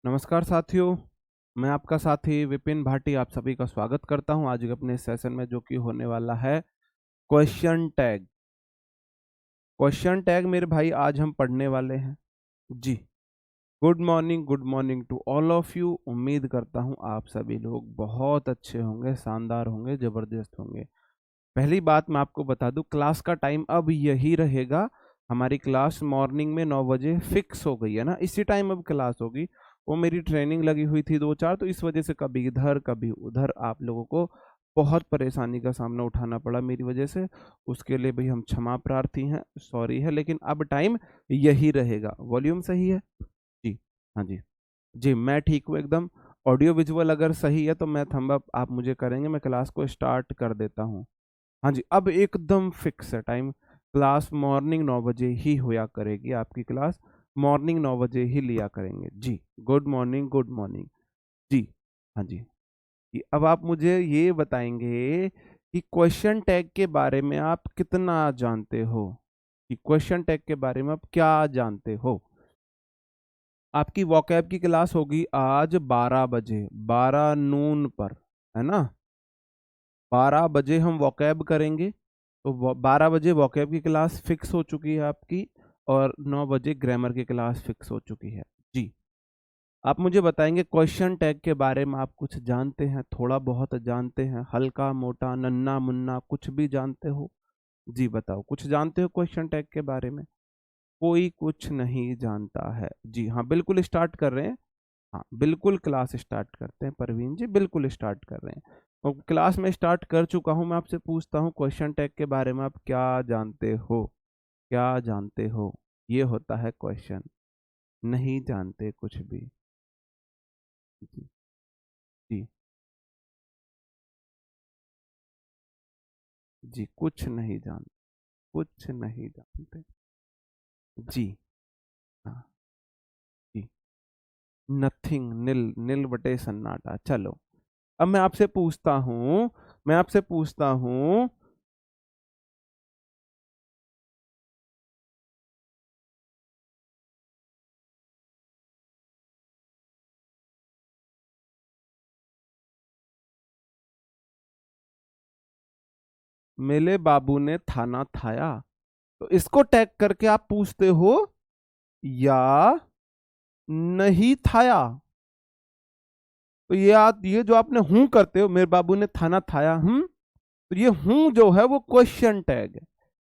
नमस्कार साथियों, मैं आपका साथी विपिन भाटी आप सभी का स्वागत करता हूं आज के अपने सेशन में, जो कि होने वाला है क्वेश्चन टैग। क्वेश्चन टैग मेरे भाई आज हम पढ़ने वाले हैं जी। Good morning to all of you. उम्मीद करता हूं आप सभी लोग बहुत अच्छे होंगे, शानदार होंगे, जबरदस्त होंगे। पहली बात मैं आपको बता दूं, क्लास का टाइम अब यही रहेगा। हमारी क्लास मॉर्निंग में 9 बजे फिक्स हो गई है ना, इसी टाइम अब क्लास होगी। वो मेरी ट्रेनिंग लगी हुई थी 2-4, तो इस वजह से कभी इधर कभी उधर आप लोगों को बहुत परेशानी का सामना उठाना पड़ा मेरी वजह से। उसके लिए भाई हम क्षमा प्रार्थी हैं, सॉरी है, लेकिन अब टाइम यही रहेगा। वॉल्यूम सही है जी? हाँ जी। जी मैं ठीक हूँ एकदम। ऑडियो विजुअल अगर सही है तो मैं थंब अप आप मुझे करेंगे, मैं क्लास को स्टार्ट कर देता हूँ। हाँ जी, अब एकदम फिक्स है टाइम। क्लास मॉर्निंग 9 बजे ही होया करेगी, आपकी क्लास मॉर्निंग 9 बजे ही लिया करेंगे जी। गुड मॉर्निंग, गुड मॉर्निंग जी। हाँ जी। अब आप मुझे ये बताएंगे कि क्वेश्चन टैग के बारे में आप कितना जानते हो, कि क्वेश्चन टैग के बारे में आप क्या जानते हो। आपकी वोकैब की क्लास होगी आज 12 बजे, 12 नून पर, है ना। 12 बजे हम वोकैब करेंगे, तो 12 बजे वोकैब की क्लास फिक्स हो चुकी है आपकी, और 9 बजे ग्रामर की क्लास फिक्स हो चुकी है जी। आप मुझे बताएंगे क्वेश्चन टैग के बारे में आप कुछ जानते हैं, थोड़ा बहुत जानते हैं, हल्का मोटा नन्ना मुन्ना कुछ भी जानते हो जी? बताओ, कुछ जानते हो क्वेश्चन टैग के बारे में? कोई कुछ नहीं जानता है जी। हाँ बिल्कुल स्टार्ट कर रहे हैं। हाँ बिल्कुल क्लास स्टार्ट करते हैं परवीन जी, बिल्कुल स्टार्ट कर रहे हैं। और क्लास में स्टार्ट कर चुका हूँ। मैं आपसे पूछता हूँ क्वेश्चन टैग के बारे में आप क्या जानते हो? क्या जानते हो? ये होता है क्वेश्चन। नहीं जानते कुछ भी जी। जी जी, कुछ नहीं जानते, कुछ नहीं जानते जी। हाँ जी। नथिंग, नील, नील बटे सन्नाटा। चलो अब मैं आपसे पूछता हूँ, मैं आपसे पूछता हूँ, मेले बाबू ने थाना थाया, तो इसको टैग करके आप पूछते हो या नहीं थाया। तो ये जो आपने हूं करते हो, मेरे बाबू ने थाना थाया, तो ये हूं जो है वो क्वेश्चन टैग है।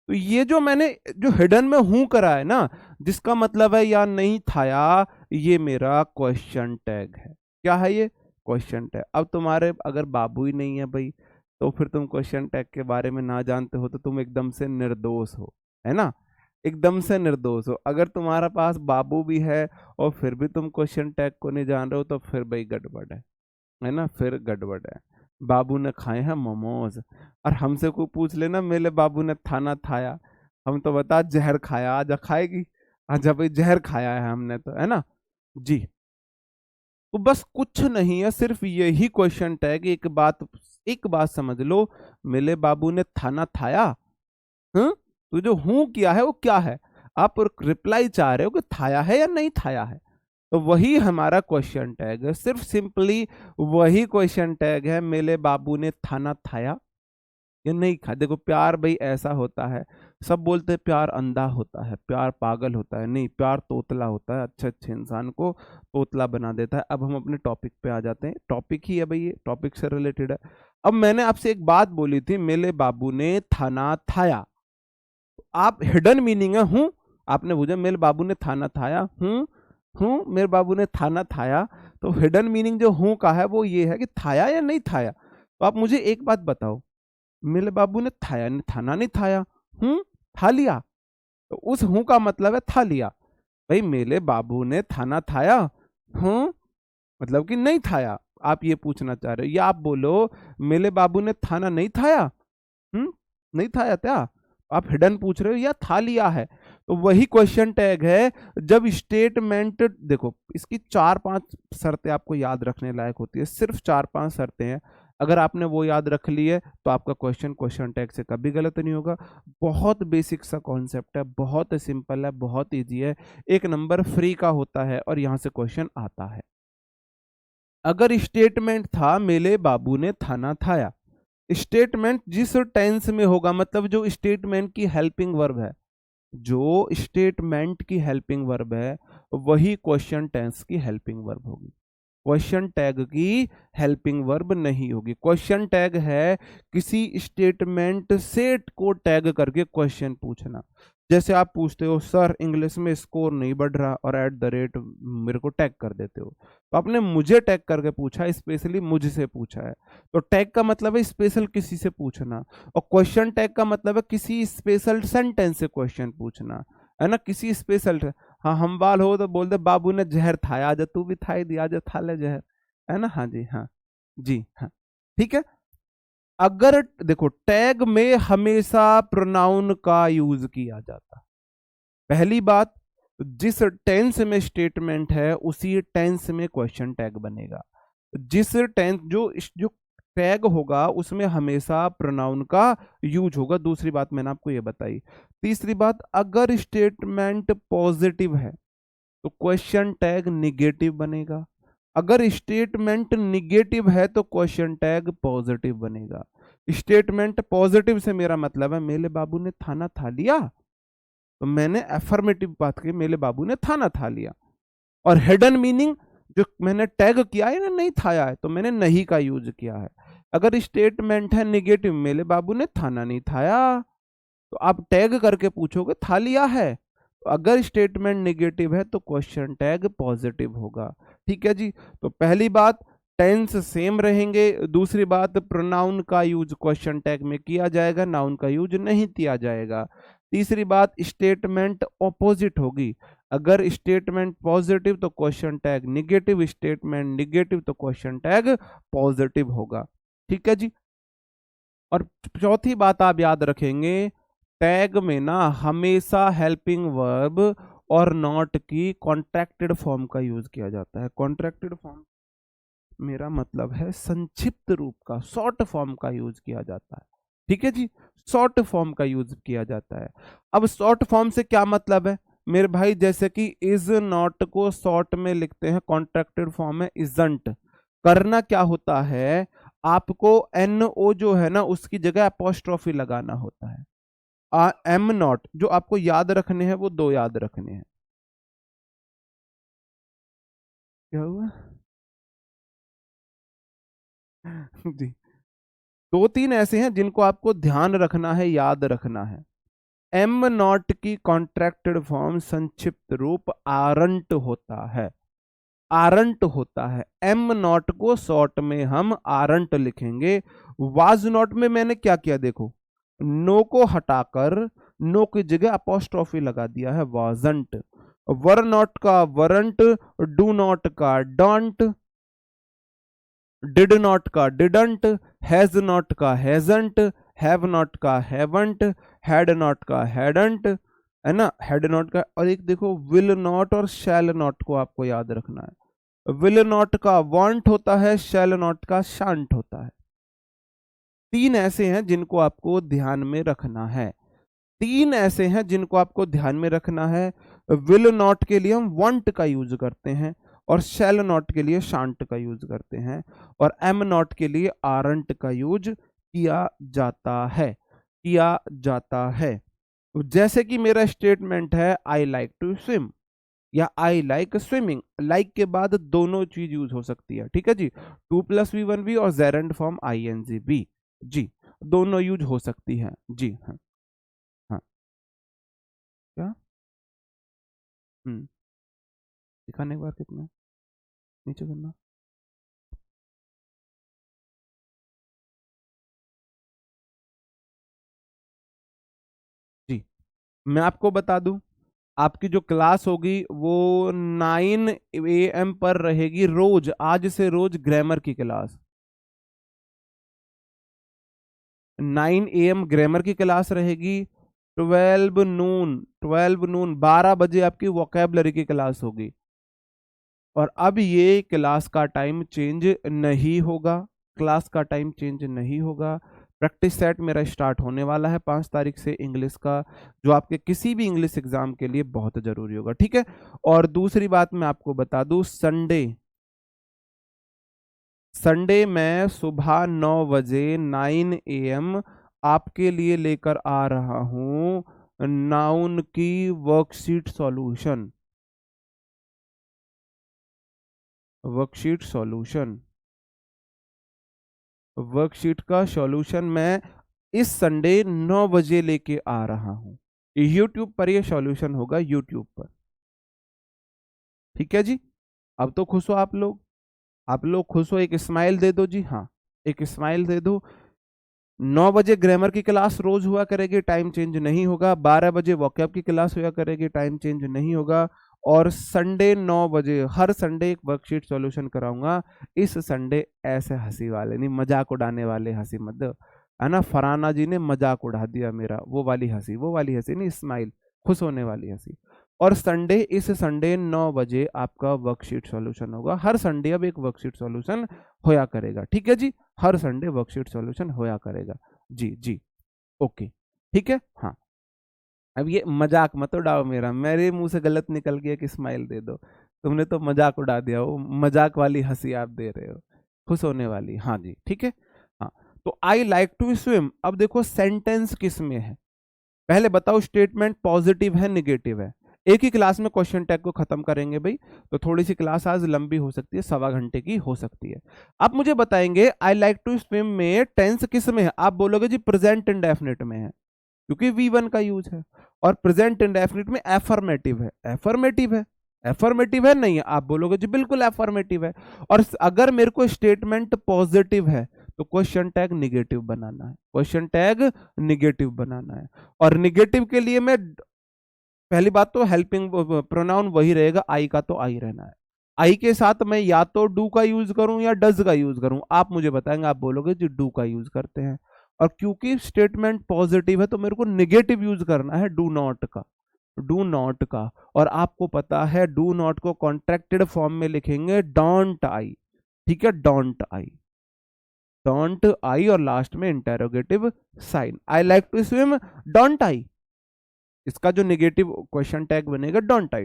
तो ये जो मैंने जो हिडन में हूं करा है ना, जिसका मतलब है या नहीं थाया, ये मेरा क्वेश्चन टैग है। क्या है ये? Question tag. अब तुम्हारे अगर बाबू ही नहीं है भाई, तो फिर तुम क्वेश्चन टैग के बारे में ना जानते हो तो तुम एकदम से निर्दोष हो, है ना। एकदम से निर्दोष हो। अगर तुम्हारा पास बाबू भी है और फिर भी तुम क्वेश्चन टैग को नहीं जान रहे हो, तो फिर भाई गड़बड़ है ना, फिर गड़बड़ है। बाबू ने खाए हैं मोमोज, और हमसे को पूछ लेना मेरे बाबू ने थाना थाया, हम तो बता जहर खाया, आज खाएगी। आज भाई जहर खाया है हमने, तो है ना जी। तो बस कुछ नहीं है, सिर्फ यही क्वेश्चन टैग। एक बात समझ लो, मेरे बाबू ने थाना थाया, तो जो हूं किया है वो क्या है? आप रिप्लाई चाह रहे हो कि थाया है या नहीं थाया है, तो वही हमारा क्वेश्चन टैग है। सिर्फ सिंपली वही क्वेश्चन टैग है, मेरे बाबू ने खाना खाया या नहीं खाया। देखो प्यार भाई ऐसा होता है, सब बोलते हैं प्यार अंधा होता है, प्यार पागल होता है, नहीं, प्यार तोतला होता है, अच्छे अच्छे इंसान को तोतला बना देता है। अब हम अपने टॉपिक पे आ जाते हैं, टॉपिक ही है भाई, ये टॉपिक से रिलेटेड है। अब मैंने आपसे एक बात बोली थी, मेरे बाबू ने थाना थाया, आप हिडन मीनिंग है हूं, आपने पूछा मेरे बाबू ने थाना थाया, मेरे बाबू ने थाना थाया, तो हिडन मीनिंग जो हूं का है वो ये है कि थाया या नहीं थाया। तो आप मुझे एक बात बताओ, मेरे बाबू ने थाया नहीं, थाना नहीं थाया, हूं, था लिया, तो उस हूं का मतलब है था लिया। भाई मेरे बाबू ने थाना थाया, हूं, मतलब कि नहीं थाया। आप ये पूछना चाह रहे हो, या आप बोलो मेरे बाबू ने थाना नहीं थाया, नहीं थाया क्या? आप हिडन पूछ रहे हो या था लिया है, तो वही क्वेश्चन टैग है। जब स्टेटमेंट, देखो इसकी 4-5 शर्तें आपको याद रखने लायक होती है, सिर्फ 4-5 शर्तें हैं। अगर आपने वो याद रख ली है तो आपका क्वेश्चन क्वेश्चन टैग से कभी गलत नहीं होगा। बहुत बेसिक सा कॉन्सेप्ट है, बहुत सिंपल है, बहुत इजी है। एक नंबर फ्री का होता है और यहाँ से क्वेश्चन आता है। अगर स्टेटमेंट था मेरे बाबू ने थाना थाया, स्टेटमेंट जिस टेंस में होगा, मतलब जो स्टेटमेंट की हेल्पिंग वर्ब है, जो स्टेटमेंट की हेल्पिंग वर्ब है वही क्वेश्चन टेंस की हेल्पिंग वर्ब होगी। क्वेश्चन टैग की हेल्पिंग वर्ब नहीं होगी। क्वेश्चन टैग है किसी स्टेटमेंट से को टैग करके क्वेश्चन पूछना। जैसे आप पूछते हो सर इंग्लिश में स्कोर नहीं बढ़ रहा और एट द रेट मेरे को टैग कर देते हो, तो आपने मुझे टैग करके पूछा, स्पेशली मुझसे पूछा है, तो टैग का मतलब है स्पेशल किसी से पूछना, और क्वेश्चन टैग का मतलब है किसी स्पेशल सेंटेंस से क्वेश्चन पूछना, है ना, किसी स्पेशल। हाँ हम बाल हो तो बोल दे बाबू ने जहर खाया, आजा तू भी थाई दिया, आजा खा ले जहर, है ना। हाँ जी, हाँ जी, हाँ ठीक है। अगर देखो टैग में हमेशा प्रोनाउन का यूज किया जाता है। पहली बात, जिस टेंस में स्टेटमेंट है उसी टेंस में क्वेश्चन टैग बनेगा। जिस टेंस जो टैग होगा उसमें हमेशा प्रोनाउन का यूज होगा। दूसरी बात मैंने आपको ये बताई। तीसरी बात, अगर स्टेटमेंट पॉजिटिव है तो क्वेश्चन टैग निगेटिव बनेगा। अगर स्टेटमेंट निगेटिव है तो क्वेश्चन टैग पॉजिटिव बनेगा। स्टेटमेंट पॉजिटिव से मेरा मतलब है मेरे बाबू ने थाना था लिया, तो मैंने एफर्मेटिव बात की, मेरे बाबू ने थाना था लिया। और हिडन मीनिंग, जो मैंने टैग किया है ना नहीं थाया है, तो मैंने नहीं का यूज किया है। अगर स्टेटमेंट है निगेटिव, मेरे बाबू ने थाना नहीं थाया, तो आप टैग करके पूछोगे था लिया है। तो अगर स्टेटमेंट नेगेटिव है तो क्वेश्चन टैग पॉजिटिव होगा। ठीक है जी। तो पहली बात, टेंस सेम रहेंगे। दूसरी बात, प्रोनाउन का यूज क्वेश्चन टैग में किया जाएगा, नाउन का यूज नहीं किया जाएगा। तीसरी बात, स्टेटमेंट ऑपोजिट होगी। अगर स्टेटमेंट पॉजिटिव तो question tag negative, statement negative तो क्वेश्चन टैग पॉजिटिव होगा। ठीक है जी। और चौथी बात आप याद रखेंगे, टैग में ना हमेशा हेल्पिंग वर्ब और नॉट की कॉन्ट्रैक्टेड फॉर्म का यूज किया जाता है। कॉन्ट्रैक्टेड फॉर्म मेरा मतलब है संक्षिप्त रूप का, शॉर्ट फॉर्म का यूज किया जाता है। ठीक है जी, शॉर्ट फॉर्म का यूज किया जाता है। अब शॉर्ट फॉर्म से क्या मतलब है मेरे भाई, जैसे कि इज नॉट को शॉर्ट में लिखते हैं, कॉन्ट्रैक्टेड फॉर्म है इजंट। करना क्या होता है, आपको एन ओ जो है ना उसकी जगह अपोस्ट्रोफी लगाना होता है। एम नॉट जो आपको याद रखने हैं वो दो याद रखने हैं। क्या हुआ? जी, दो तीन ऐसे हैं जिनको आपको ध्यान रखना है, याद रखना है। एम नॉट की कॉन्ट्रैक्टेड फॉर्म संक्षिप्त रूप आरंट होता है। आरंट होता है। एम नॉट को शॉर्ट में हम आरंट लिखेंगे। वाज नॉट में मैंने क्या किया देखो, नो को हटाकर नो की जगह अपोस्ट्रोफी लगा दिया है, वाजंट। वर नॉट का वरंट, डू नॉट का डोंट, डिड नॉट का डिडंट, हैज नॉट का हैजंट, हैव नॉट का हैवंट, हैड नॉट का हैडंट, है ना, हैड नॉट का। और एक देखो विल नॉट और शैल नॉट को आपको याद रखना है। विल नॉट का वांट होता है, शैल नॉट का शांट होता है। तीन ऐसे हैं जिनको आपको ध्यान में रखना है। तीन ऐसे हैं जिनको आपको ध्यान में रखना है। विल नॉट के लिए हम वांट का यूज करते हैं, और शैल नॉट के लिए शांट का यूज करते हैं, और एम नॉट के लिए आरंट का यूज किया जाता है, किया जाता है। जैसे कि मेरा स्टेटमेंट है आई लाइक टू स्विम या आई लाइक स्विमिंग, लाइक के बाद दोनों चीज यूज हो सकती है। ठीक है जी, to plus V one V और gerund form I N G B, जी दोनों यूज हो सकती है। जी हाँ, हाँ क्या, दिखाने एक बार कितना नीचे करना। जी, मैं आपको बता दूं, आपकी जो क्लास होगी वो 9 AM पर रहेगी रोज, आज से रोज ग्रामर की क्लास। 9 AM ग्रामर की क्लास रहेगी। 12 नून 12 बजे आपकी वोकेबलरी की क्लास होगी। और अब ये क्लास का टाइम चेंज नहीं होगा, क्लास का टाइम चेंज नहीं होगा। प्रैक्टिस सेट मेरा स्टार्ट होने वाला है 5 तारीख से इंग्लिश का, जो आपके किसी भी इंग्लिश एग्जाम के लिए बहुत जरूरी होगा। ठीक है। और दूसरी बात मैं आपको बता दूं, संडे संडे मैं सुबह 9 बजे 9 AM आपके लिए लेकर आ रहा हूं नाउन की worksheet solution. Worksheet solution, worksheet का सॉल्यूशन मैं इस संडे 9 बजे लेके आ रहा हूं। यूट्यूब पर ये सॉल्यूशन होगा, यूट्यूब पर। ठीक है जी, अब तो खुश हो आप लोग? आप लोग खुश हो? एक स्माइल दे दो जी, हाँ एक स्माइल दे दो। 9 बजे ग्रामर की क्लास रोज हुआ करेगी, टाइम चेंज नहीं होगा। 12 बजे वोकैब की क्लास हुआ करेगी, टाइम चेंज नहीं होगा। और संडे 9 बजे हर संडे एक वर्कशीट सॉल्यूशन कराऊंगा। इस संडे ऐसे हंसी वाले नहीं, मजाक उड़ाने वाले हंसी मत दो, है ना। फराना जी ने मजाक उड़ा दिया मेरा, वो वाली हंसी, वो वाली हंसी नहीं, स्माइल, खुश होने वाली हंसी। और संडे, इस संडे 9 बजे आपका वर्कशीट सॉल्यूशन होगा। हर संडे अब एक वर्कशीट सॉल्यूशन होया करेगा, ठीक है जी। हर संडे वर्कशीट सॉल्यूशन होया करेगा जी जी। ओके ठीक है, हाँ। अब ये मजाक मत उड़ाओ मेरा, मेरे मुंह से गलत निकल गया कि स्माइल दे दो, तुमने तो मजाक उड़ा दिया, वो मजाक वाली हंसी आप दे रहे हो, खुश होने वाली, हाँ जी ठीक है। हाँ, तो आई लाइक टू स्विम, अब देखो सेंटेंस किस में है, पहले बताओ स्टेटमेंट पॉजिटिव है निगेटिव है। एक ही क्लास में क्वेश्चन टैग को खत्म करेंगे भाई, तो थोड़ी सी क्लास आज लंबी हो सकती है, 1.25 घंटे की हो सकती है। आप मुझे बताएंगे आई लाइक टू स्विम में टेंस किस में है? आप बोलोगे जी प्रेजेंट इंडेफिनिट में है, क्योंकि V1 का यूज है। और प्रेजेंट इंडेफिनिट में एफर्मेटिव है, एफर्मेटिव है, एफर्मेटिव है नहीं है, आप बोलोगे जी बिल्कुल एफर्मेटिव है। और अगर मेरे को स्टेटमेंट पॉजिटिव है तो क्वेश्चन टैग निगेटिव बनाना है, क्वेश्चन टैग निगेटिव बनाना है। और निगेटिव के लिए मैं पहली बात तो हेल्पिंग प्रोनाउन वही रहेगा, आई का तो आई रहना है। आई के साथ मैं या तो डू का यूज करूं या डज का यूज करूं, आप मुझे बताएंगे, आप बोलोगे जी डू का यूज करते हैं। और क्योंकि स्टेटमेंट पॉजिटिव है तो मेरे को निगेटिव यूज करना है डू नॉट का, डू नॉट का। और आपको पता है डू नॉट को कॉन्ट्रैक्टेड फॉर्म में लिखेंगे डोंट आई, ठीक है, डोंट आई, डोंट आई, और लास्ट में interrogative sign, I like to swim don't I. इसका जो नेगेटिव क्वेश्चन टैग बनेगा डोंट आई,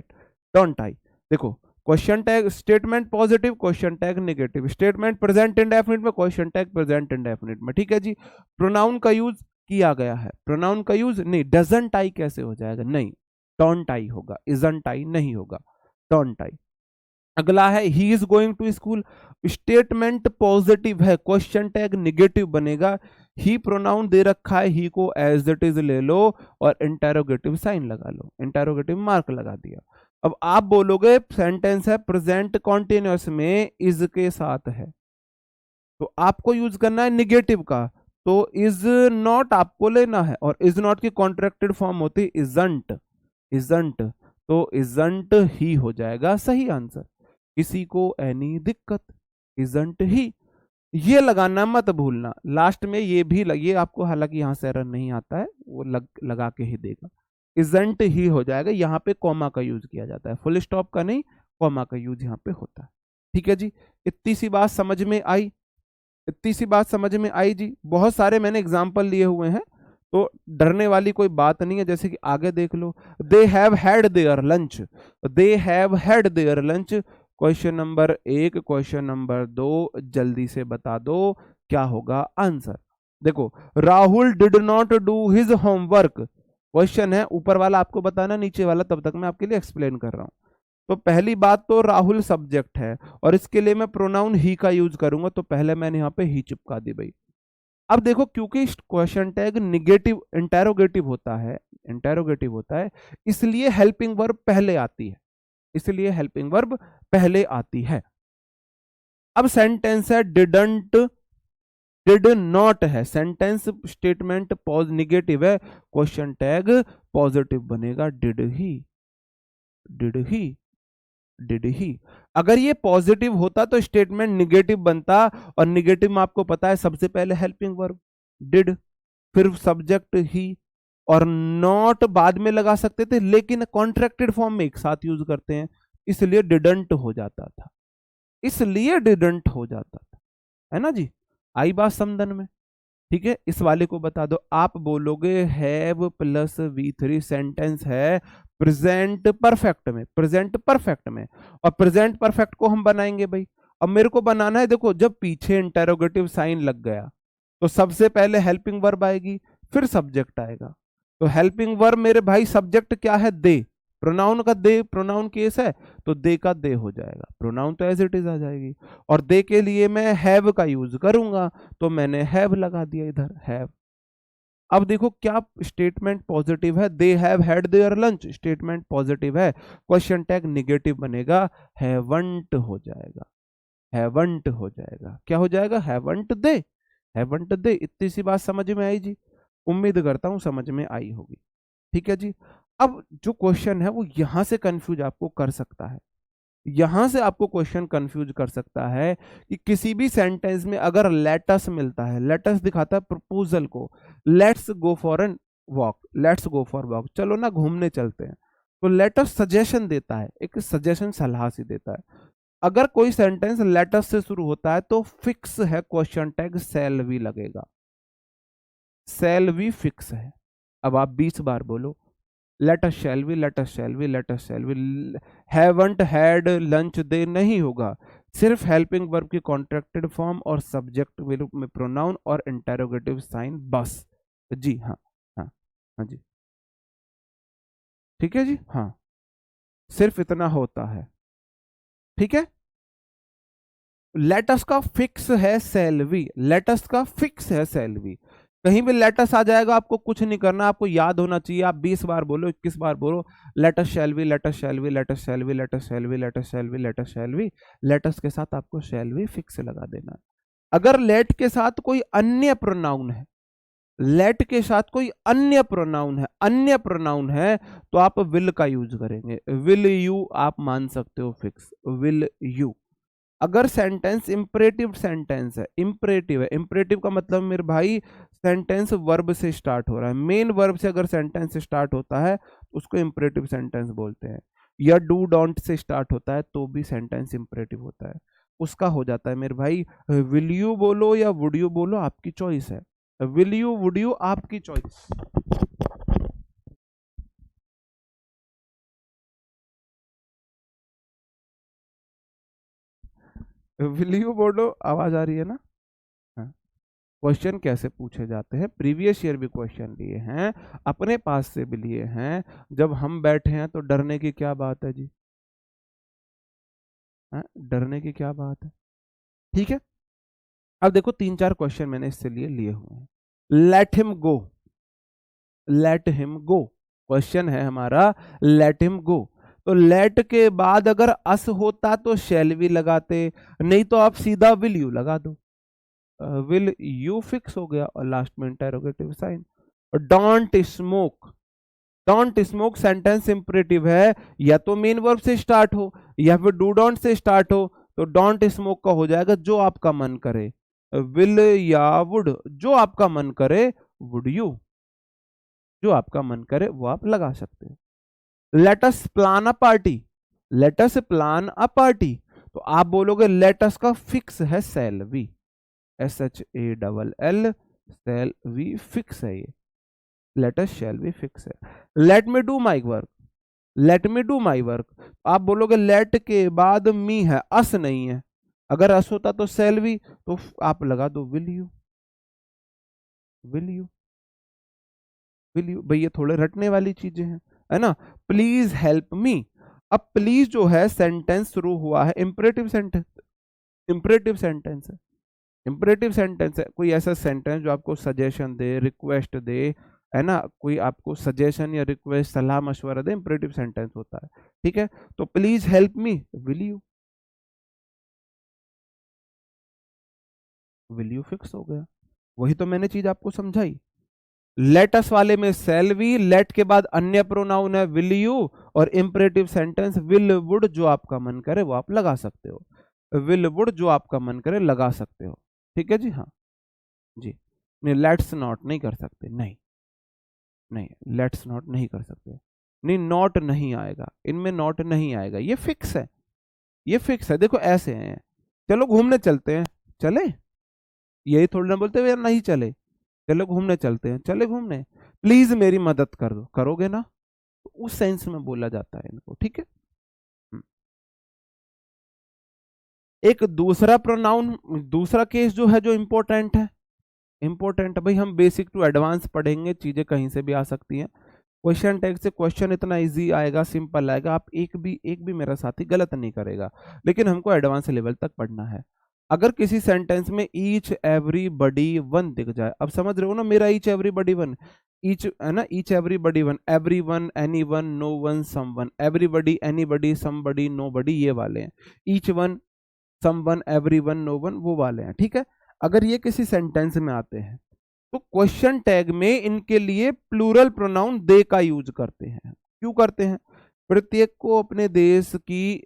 डोंट आई। देखो question tag statement positive, question tag negative, statement present indefinite में, question tag present indefinite में, ठीक है जी। प्रोनाउन का यूज किया गया है, प्रोनाउन का यूज नहीं, डजंट आई कैसे हो जाएगा, नहीं, डोंट आई होगा, इजंट आई नहीं होगा, डोंट आई। अगला है he is going to school, statement positive है, क्वेश्चन टैग निगेटिव बनेगा। ही प्रोनाउन दे रखा है, ही को एज इट इज ले लो और इंटेरोगेटिव साइन लगा लो, इंटेरोगेटिव मार्क लगा दिया। अब आप बोलोगे सेंटेंस है प्रेजेंट कॉन्टिन्यूअस में इज के साथ है, तो आपको यूज करना है निगेटिव का, तो इज नॉट आपको लेना है, और इज नॉट की कॉन्ट्रैक्टेड फॉर्म होती है इजंट, इजंट, तो इजंट ही हो जाएगा सही आंसर। किसी को एनी दिक्कत, इजंट ही, ये लगाना मत भूलना। लास्ट में ये भी ये आपको हालांकि यहां से एरर नहीं आता है, वो लगा के ही देगा, इजंट ही हो जाएगा। यहाँ पे कॉमा का यूज किया जाता है, फुल स्टॉप का नहीं, कॉमा का यूज यहाँ पे होता है, ठीक है जी। इतनी सी बात समझ में आई, इतनी सी बात समझ में आई जी। बहुत सारे मैंने एग्जाम्पल लिए हुए हैं, तो डरने वाली कोई बात नहीं है। जैसे कि आगे देख लो, they have had their lunch, they have had their lunch, question number 1, question number 2, जल्दी से बता दो क्या होगा आंसर। देखो Rahul did not do his homework, question है, ऊपर वाला आपको बताना, नीचे वाला तब तक मैं आपके लिए एक्सप्लेन कर रहा हूं। तो पहली बात तो राहुल सब्जेक्ट है, और इसके लिए मैं प्रोनाउन ही का यूज करूंगा, तो पहले मैंने यहाँ पे ही चिपका दी भाई। अब देखो क्योंकि क्वेश्चन टैग निगेटिव इंटेरोगेटिव होता है, इंटेरोगेटिव होता है, इसलिए हेल्पिंग वर्ब पहले आती है, इसलिए हेल्पिंग वर्ब पहले आती है। अब सेंटेंस है डिडंट, डिड नॉट है, सेंटेंस स्टेटमेंट पॉज निगेटिव है, क्वेश्चन टैग पॉजिटिव बनेगा did he, did he, did he. अगर ये पॉजिटिव होता तो स्टेटमेंट निगेटिव बनता, और निगेटिव में आपको पता है सबसे पहले हेल्पिंग वर्ब डिड, फिर सब्जेक्ट ही, और नॉट बाद में लगा सकते थे, लेकिन कॉन्ट्रैक्टेड फॉर्म में एक साथ यूज करते हैं, इसलिए डिडंट हो जाता था, इसलिए डिडंट हो जाता था, है ना जी। आई बात समझन में, ठीक है। इस वाले को बता दो, आप बोलोगे हैव प्लस V3 सेंटेंस है प्रेजेंट परफेक्ट में, प्रेजेंट परफेक्ट में, और प्रेजेंट परफेक्ट को हम बनाएंगे भाई, अब मेरे को बनाना है, देखो जब पीछे इंटेरोगेटिव साइन लग गया तो सबसे पहले हेल्पिंग वर्ब आएगी, फिर सब्जेक्ट आएगा। तो हेल्पिंग वर्ब मेरे भाई सब्जेक्ट क्या है, दे, प्रोनाउन का दे, प्रोनाउन केस है तो दे का दे हो जाएगा, प्रोनाउन तो एज इट इज आ जाएगी। और दे के लिए मैं हैव का यूज करूंगा तो मैंने हैव लगा दिया इधर, हैव। अब देखो क्या स्टेटमेंट पॉजिटिव है, दे have had their lunch, statement positive है, क्वेश्चन टैग निगेटिव बनेगा, हैवंट हो जाएगा, हैवंट हो जाएगा, क्या हो जाएगा, हैवंट दे, हैवंट दे। इतनी सी बात समझ में आई जी? उम्मीद करता हूं समझ में आई होगी। ठीक है जी। अब जो क्वेश्चन है वो यहां से कंफ्यूज आपको कर सकता है, यहां से आपको क्वेश्चन कंफ्यूज कर सकता है कि किसी भी सेंटेंस में अगर लेटस मिलता है, लेटस दिखाता है प्रपोजल को, let's go for an walk, let's go for walk, चलो ना घूमने चलते हैं, तो लेटस सजेशन देता है, एक सजेशन सलाह सी देता है। अगर कोई सेंटेंस लेटस से शुरू होता है तो फिक्स है क्वेश्चन टैग शैल वी लगेगा, शैल वी फिक्स है। अब आप 20 बार बोलो let's shall we, let's shall we, let's shall we, haven't had lunch they नहीं होगा, सिर्फ हेल्पिंग वर्ब की कॉन्ट्रैक्टेड फॉर्म और सब्जेक्ट में प्रोनाउन और इंटेरोगेटिव साइन बस। जी हाँ, हाँ, हाँ जी, ठीक है जी, हाँ, सिर्फ इतना होता है। ठीक है, लेटस का फिक्स है सेल्वी, लेटस का फिक्स है सेल्वी, कहीं भी लेटस आ जाएगा आपको कुछ नहीं करना, आपको याद होना चाहिए, आप 20 बार बोलो, 21 बार बोलो, let's shall we, let's shall we, let's shall we, let's shall we, let's shall we, let's shall we, let's के साथ आपको शैलवी फिक्स लगा देना है। अगर लेट के साथ कोई अन्य प्रोनाउन है, लेट के साथ कोई अन्य प्रोनाउन है, अन्य प्रोनाउन है तो आप विल का यूज करेंगे, विल यू आप मान सकते हो फिक्स, विल यू। अगर सेंटेंस इंपरेटिव सेंटेंस है, इंपरेटिव है, इंपरेटिव का मतलब मेरे भाई सेंटेंस वर्ब से स्टार्ट हो रहा है, मेन वर्ब से अगर सेंटेंस स्टार्ट होता है तो उसको इंपरेटिव सेंटेंस बोलते हैं, या डू डोंट से स्टार्ट होता है तो भी सेंटेंस इंपरेटिव होता है, उसका हो जाता है मेरे भाई विल यू बोलो या वुड यू बोलो, आपकी चॉइस है, विल यू वुड यू आपकी चॉइस। विल यू बोलो, आवाज आ रही है ना? हाँ। क्वेश्चन कैसे पूछे जाते हैं, प्रीवियस ईयर भी क्वेश्चन लिए हैं, अपने पास से भी लिए हैं, जब हम बैठे हैं तो डरने की क्या बात है जी? हाँ? डरने की क्या बात है? ठीक है, अब देखो 3-4 क्वेश्चन मैंने इससे लिए हुए हैं। Let him go, let him go, question है हमारा लेट हिम गो, तो लेट के बाद अगर अस होता तो शैल भी लगाते, नहीं तो आप सीधा विल यू लगा दो, विल यू फिक्स हो गया और लास्ट में interrogative sign. Don't smoke, don't smoke sentence imperative है, या तो मेन वर्ब से स्टार्ट हो या फिर डू डोंट से स्टार्ट हो, तो डोंट स्मोक का हो जाएगा जो आपका मन करे, विल या वुड, जो आपका मन करे, वुड यू, जो आपका मन करे वो आप लगा सकते हो। Let's plan a party, let's plan a party, तो आप बोलोगे लेटस का फिक्स है shall we, SHALL, shall we fix है ये, लेटस शैल वी फिक्स है। Let me do my work, let me do my work, आप बोलोगे लेट के बाद मी है, अस नहीं है, अगर अस होता तो सेल वी, तो आप लगा दो will you, will you, will you. भाई ये थोड़े रटने वाली चीजें हैं, है ना? प्लीज हेल्प मी, अब प्लीज जो है सेंटेंस शुरू हुआ है इंपरेटिव सेंटेंस, इंपरेटिव सेंटेंस है, इंपरेटिव सेंटेंस है, कोई ऐसा सेंटेंस जो आपको सजेशन दे, रिक्वेस्ट दे, है ना, कोई आपको सजेशन या रिक्वेस्ट सलाह मशवरा दे, इंपरेटिव सेंटेंस होता है। ठीक है, तो please help me, will you fix हो गया, वही तो मैंने चीज आपको समझाई। लेटस वाले में सेल वी, लेट के बाद अन्य प्रोनाउन है विल यू, और इंपरेटिव सेंटेंस विल वुड, जो आपका मन करे वो आप लगा सकते हो, विल वुड जो आपका मन करे लगा सकते हो। ठीक है जी, हाँ जी, नहीं लेट्स नॉट नहीं कर सकते, नहीं, नहीं लेट्स नॉट नहीं कर सकते, नहीं नॉट नहीं आएगा, इनमें नॉट नहीं आएगा, ये फिक्स है, ये फिक्स है। देखो ऐसे हैं, चलो घूमने चलते हैं, चले, यही थोड़ी ना बोलते हुए यार नहीं चले, चलो घूमने चलते हैं, चले घूमने, प्लीज मेरी मदद कर दो, करोगे ना, तो उस सेंस में बोला जाता है इनको। ठीक है। एक दूसरा प्रोनाउन, दूसरा केस जो है जो इंपॉर्टेंट है, इंपॉर्टेंट भाई, हम बेसिक टू एडवांस पढ़ेंगे, चीजें कहीं से भी आ सकती हैं। क्वेश्चन टैग से क्वेश्चन इतना इजी आएगा, सिंपल आएगा, आप एक भी मेरा साथी गलत नहीं करेगा, लेकिन हमको एडवांस लेवल तक पढ़ना है। अगर किसी सेंटेंस में ईच एवरीबडी वन दिख जाए, अब समझ रहे हो ना मेरा ईच एवरीबडी वन, ईच है ना, each everybody one, everyone, anyone, no one, someone, everybody, anybody, somebody, nobody, ये वाले हैं। Each one, someone, everyone, no one, वो वाले हैं। ठीक है, अगर ये किसी सेंटेंस में आते हैं तो क्वेश्चन टैग में इनके लिए प्लूरल प्रोनाउन दे का यूज करते हैं। क्यों करते हैं? प्रत्येक को अपने देश की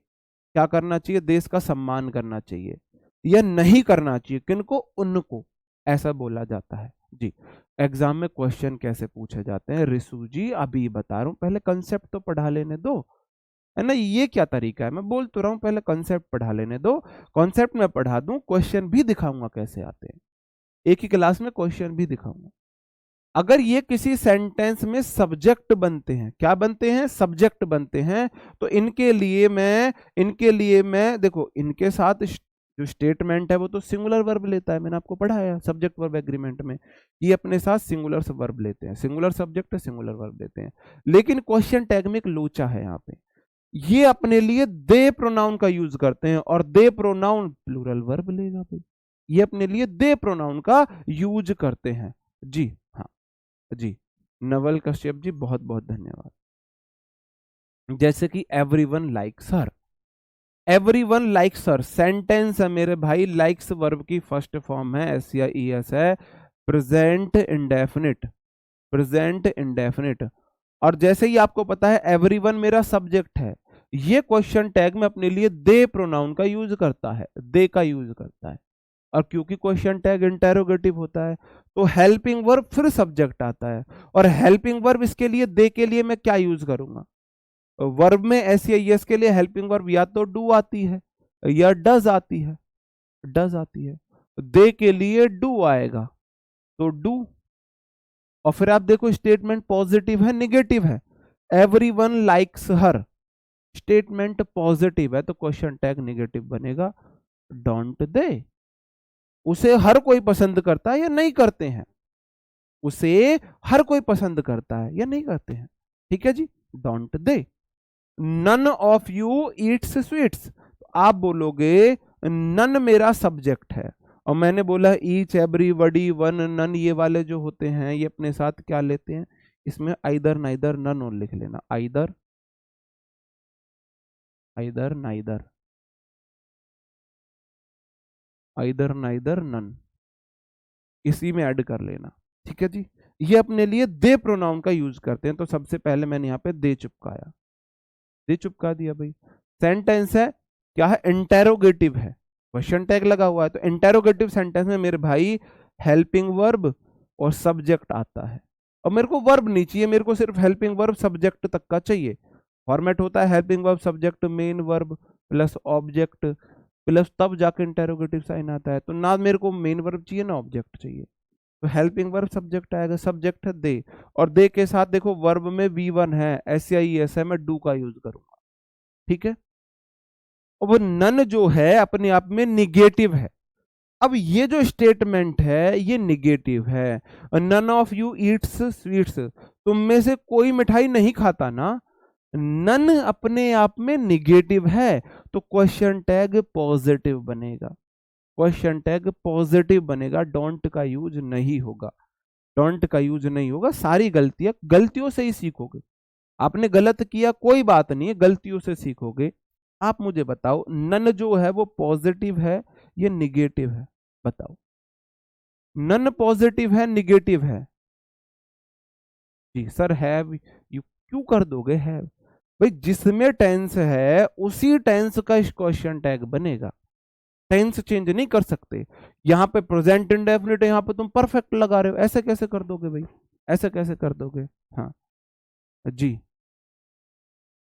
क्या करना चाहिए, देश का सम्मान करना चाहिए, या नहीं करना चाहिए, किनको, उनको, ऐसा बोला जाता है जी। एग्जाम में क्वेश्चन कैसे पूछे जाते हैं रिसू जी, अभी बता रहा हूं, पहले कंसेप्ट तो पढ़ा लेने दो, है ना, ये क्या तरीका है, मैं बोल तो रहा हूं पहले कंसेप्ट पढ़ा लेने दो, कॉन्सेप्ट में पढ़ा दूं, क्वेश्चन भी दिखाऊंगा कैसे आते हैं, एक ही क्लास में क्वेश्चन भी दिखाऊंगा। अगर ये किसी सेंटेंस में सब्जेक्ट बनते हैं, क्या बनते हैं, सब्जेक्ट बनते हैं, तो इनके लिए मैं देखो, इनके साथ जो स्टेटमेंट है वो तो सिंगुलर वर्ब लेता है, मैंने आपको पढ़ाया सब्जेक्ट वर्ब एग्रीमेंट में, ये अपने साथ सिंगुलर वर्ब लेते हैं, सिंगुलर सब्जेक्ट है, सिंगुलर वर्ब लेते हैं। लेकिन क्वेश्चन टैग में एक लोचा है यहाँ पे, ये अपने लिए दे प्रोनाउन का यूज करते हैं, और दे प्रोनाउन प्लूरल वर्ब लेगा भाई, ये अपने लिए दे प्रोनाउन का यूज करते हैं जी। हाँ जी, नवल कश्यप जी बहुत बहुत धन्यवाद। जैसे कि एवरीवन लाइक्स हर, एवरीवन लाइक्स हर सेंटेंस है मेरे भाई, लाइक्स वर्ब की फर्स्ट फॉर्म है, एस या ई एस है, प्रेजेंट इंडेफिनिट, प्रेजेंट इंडेफिनिट। और जैसे ही आपको पता है एवरीवन मेरा सब्जेक्ट है, ये क्वेश्चन टैग में अपने लिए दे प्रोनाउन का यूज करता है, दे का यूज करता है। और क्योंकि क्वेश्चन टैग इंटेरोगेटिव होता है तो हेल्पिंग वर्ब फिर सब्जेक्ट आता है, और हेल्पिंग वर्ब इसके लिए, दे के लिए मैं क्या यूज करूंगा, वर्ब में एस या यस के लिए हेल्पिंग वर्ब या तो डू आती है या डज आती है, डज आती है, दे के लिए डू आएगा तो डू। और फिर आप देखो स्टेटमेंट पॉजिटिव है निगेटिव है, एवरीवन लाइक्स हर, स्टेटमेंट पॉजिटिव है तो क्वेश्चन टैग निगेटिव बनेगा, डोंट दे, उसे हर कोई पसंद करता है या नहीं करते हैं, उसे हर कोई पसंद करता है या नहीं करते हैं, ठीक है जी, don't they. None of you eats sweets, तो आप बोलोगे नन मेरा सब्जेक्ट है, और मैंने बोला ईच, एवरीबॉडी, वन, नन, ये वाले जो होते हैं ये अपने साथ क्या लेते हैं, इसमें आइदर, नाइदर, नन और लिख लेना, either, either, neither, either, neither, none, इसी में ऐड कर लेना, ठीक है जी। ये अपने लिए दे प्रोनाउन का यूज करते हैं, तो सबसे पहले मैंने यहाँ पे दे चिपकाया, दे चिपका दिया भाई। सेंटेंस है क्या है, इंटेरोगेटिव है, क्वेश्चन टैग लगा हुआ है, तो इंटेरोगेटिव सेंटेंस में मेरे भाई हेल्पिंग वर्ब और सब्जेक्ट आता है, और मेरे को वर्ब नहीं चाहिए, मेरे को सिर्फ हेल्पिंग वर्ब सब्जेक्ट तक का चाहिए। फॉर्मेट होता है helping verb subject main verb plus object plus, तब जाके इंटेरोगेटिव साइन आता है, तो ना मेरे को मेन वर्ब चाहिए ना ऑब्जेक्ट चाहिए, तो हेल्पिंग वर्ब सब्जेक्ट आएगा, सब्जेक्ट है दे, और दे के साथ देखो वर्ब में V1 है, एस या ई एस है, मैं डू का यूज करूंगा, ठीक है। और वो नन जो है अपने आप में निगेटिव है, अब ये जो स्टेटमेंट है ये निगेटिव है, none of you eats sweets, तुम में से कोई मिठाई नहीं खाता ना, नन अपने आप में निगेटिव है, तो क्वेश्चन टैग पॉजिटिव बनेगा, क्वेश्चन टैग पॉजिटिव बनेगा, डोंट का यूज नहीं होगा, डोंट का यूज नहीं होगा। सारी गलतियों से ही सीखोगे, आपने गलत किया कोई बात नहीं है, गलतियों से सीखोगे। आप मुझे बताओ नन जो है वो पॉजिटिव है या निगेटिव है, बताओ, नन पॉजिटिव है निगेटिव है, जी सर हैव, यू क्यों कर दोगे हैव, भाई जिसमें टेंस है उसी टेंस का क्वेश्चन टैग बनेगा, टेंस चेंज नहीं कर सकते। यहाँ पे प्रेजेंट इंडेफिनिट है, यहाँ पे तुम परफेक्ट लगा रहे हो, ऐसे कैसे कर दोगे भाई, ऐसे कैसे कर दोगे, हाँ जी,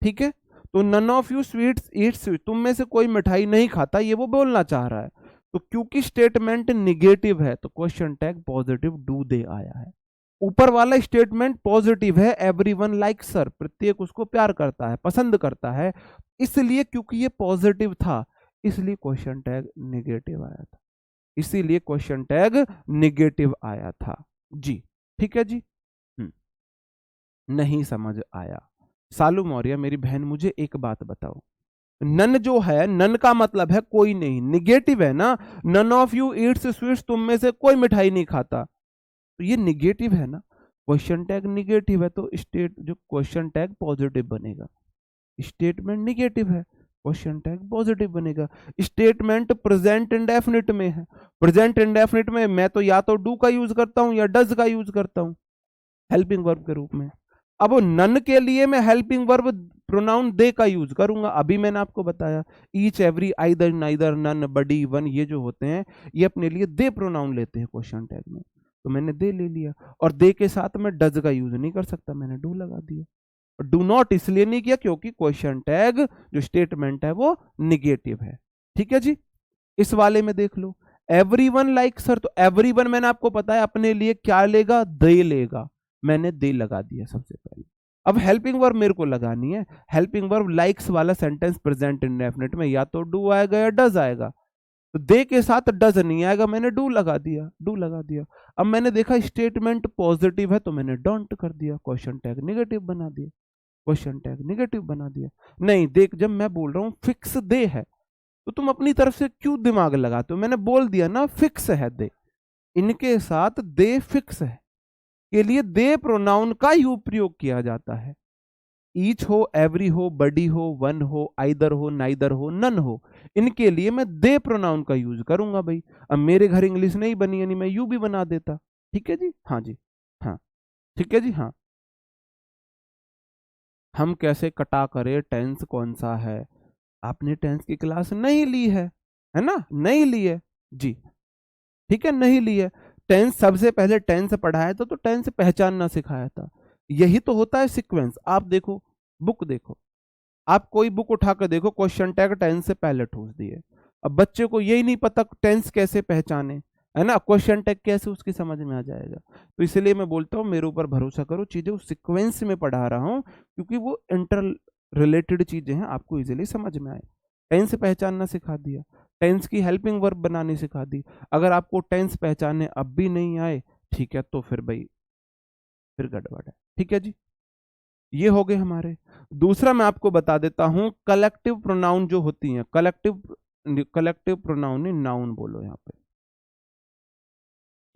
ठीक है। तो none of you sweets eat sweet, तुम में से कोई मिठाई नहीं खाता, ये वो बोलना चाह रहा है, तो क्योंकि स्टेटमेंट निगेटिव है तो question tag positive do they आया है। ऊपर वाला स्टेटमेंट पॉजिटिव है, एवरीवन लाइक्स सर, प्रत्येक उसको प्यार करता है, पसंद करता है, इसलिए क्योंकि ये पॉजिटिव था इसलिए क्वेश्चन टैग निगेटिव आया था, इसीलिए क्वेश्चन टैग निगेटिव आया था जी। ठीक है जी। नहीं समझ आया। सालू मौर्य मेरी बहन मुझे एक बात बताओ, नन जो है, नन का मतलब है कोई नहीं, निगेटिव है ना, none of you eats sweets, तुम में से कोई मिठाई नहीं खाता, तो ये निगेटिव है ना, क्वेश्चन टैग निगेटिव है, तो स्टेट जो क्वेश्चन टैग पॉजिटिव बनेगा, स्टेटमेंट निगेटिव है, क्वेश्चन टैग पॉजिटिव बनेगा। स्टेटमेंट प्रेजेंट इंडेफिनिट में है, प्रेजेंट इंडेफिनिट में मैं तो या तो डू का यूज करता हूं या डज का यूज करता हूं हेल्पिंग वर्ब के रूप में। अब वो नन के लिए मैं हेल्पिंग वर्ब प्रोनाउन दे का यूज करूंगा, अभी मैंने आपको बताया each every either neither none body one, ये जो होते हैं ये अपने लिए दे प्रोनाउन लेते हैं क्वेश्चन टैग में, तो मैंने दे ले लिया, और दे के साथ मैं डज का यूज नहीं कर सकता, मैंने डू लगा दिया। डू नॉट इसलिए नहीं किया क्योंकि क्वेश्चन टैग जो स्टेटमेंट है वो निगेटिव है। ठीक है जी। इस वाले में देख लो, एवरीवन लाइक सर, तो एवरीवन मैंने आपको बताया अपने लिए क्या लेगा, दे लेगा, मैंने दे लगा दिया सबसे पहले। अब हेल्पिंग वर्ब मेरे को लगानी है, हेल्पिंग वर्ब लाइक्स वाला सेंटेंस प्रेजेंट इंडेफिनिट में या तो डू आएगा या डज आएगा, तो दे के साथ डज नहीं आएगा, मैंने डू लगा दिया, डू लगा दिया। अब मैंने देखा स्टेटमेंट पॉजिटिव है तो मैंने डोंट कर दिया, क्वेश्चन टैग निगेटिव बना दिया, क्वेश्चन टैग निगेटिव बना दिया। नहीं देख, जब मैं बोल रहा हूं फिक्स दे है तो तुम अपनी तरफ से क्यों दिमाग लगाते हो, मैंने बोल दिया ना फिक्स है दे, इनके साथ दे फिक्स है के लिए दे प्रोनाउन का ही उपयोग किया जाता है। ईच हो, एवरी हो, बडी हो, वन हो, आइदर हो, नाइदर हो, नन हो, इनके लिए मैं दे प्रोनाउन का यूज करूंगा भाई। अब मेरे घर इंग्लिश नहीं बनी यानी मैं यू भी बना देता। ठीक है जी, हाँ जी, हाँ ठीक है जी, हाँ। हम कैसे कटा करें टेंस कौन सा है, आपने टेंस की क्लास नहीं ली है ना, नहीं ली है जी, ठीक है, नहीं ली है। टेंस सबसे पहले टेंस पढ़ाया था तो टेंस पहचानना सिखाया था, यही तो होता है सीक्वेंस। आप देखो, बुक देखो, आप कोई बुक उठा कर देखो, क्वेश्चन टैग टेंस से पहले ठूस दिए। अब बच्चे को यही नहीं पता टेंस कैसे पहचाने, है ना, क्वेश्चन टैग कैसे उसकी समझ में आ जाएगा। तो इसलिए मैं बोलता हूँ मेरे ऊपर भरोसा करो, चीजें उस सिक्वेंस में पढ़ा रहा हूँ क्योंकि वो इंटर रिलेटेड चीजें हैं, आपको इजीली समझ में आए। टेंस पहचानना सिखा दिया, टेंस की हेल्पिंग वर्ब बनानी सिखा दी। अगर आपको टेंस पहचानने अब भी नहीं आए, ठीक है, तो फिर भाई फिर गड़बड़ है। ठीक है जी, ये हो गए हमारे। दूसरा मैं आपको बता देता हूं, कलेक्टिव प्रोनाउन जो होती हैं, कलेक्टिव प्रोनाउन नहीं, नाउन बोलो यहाँ पे,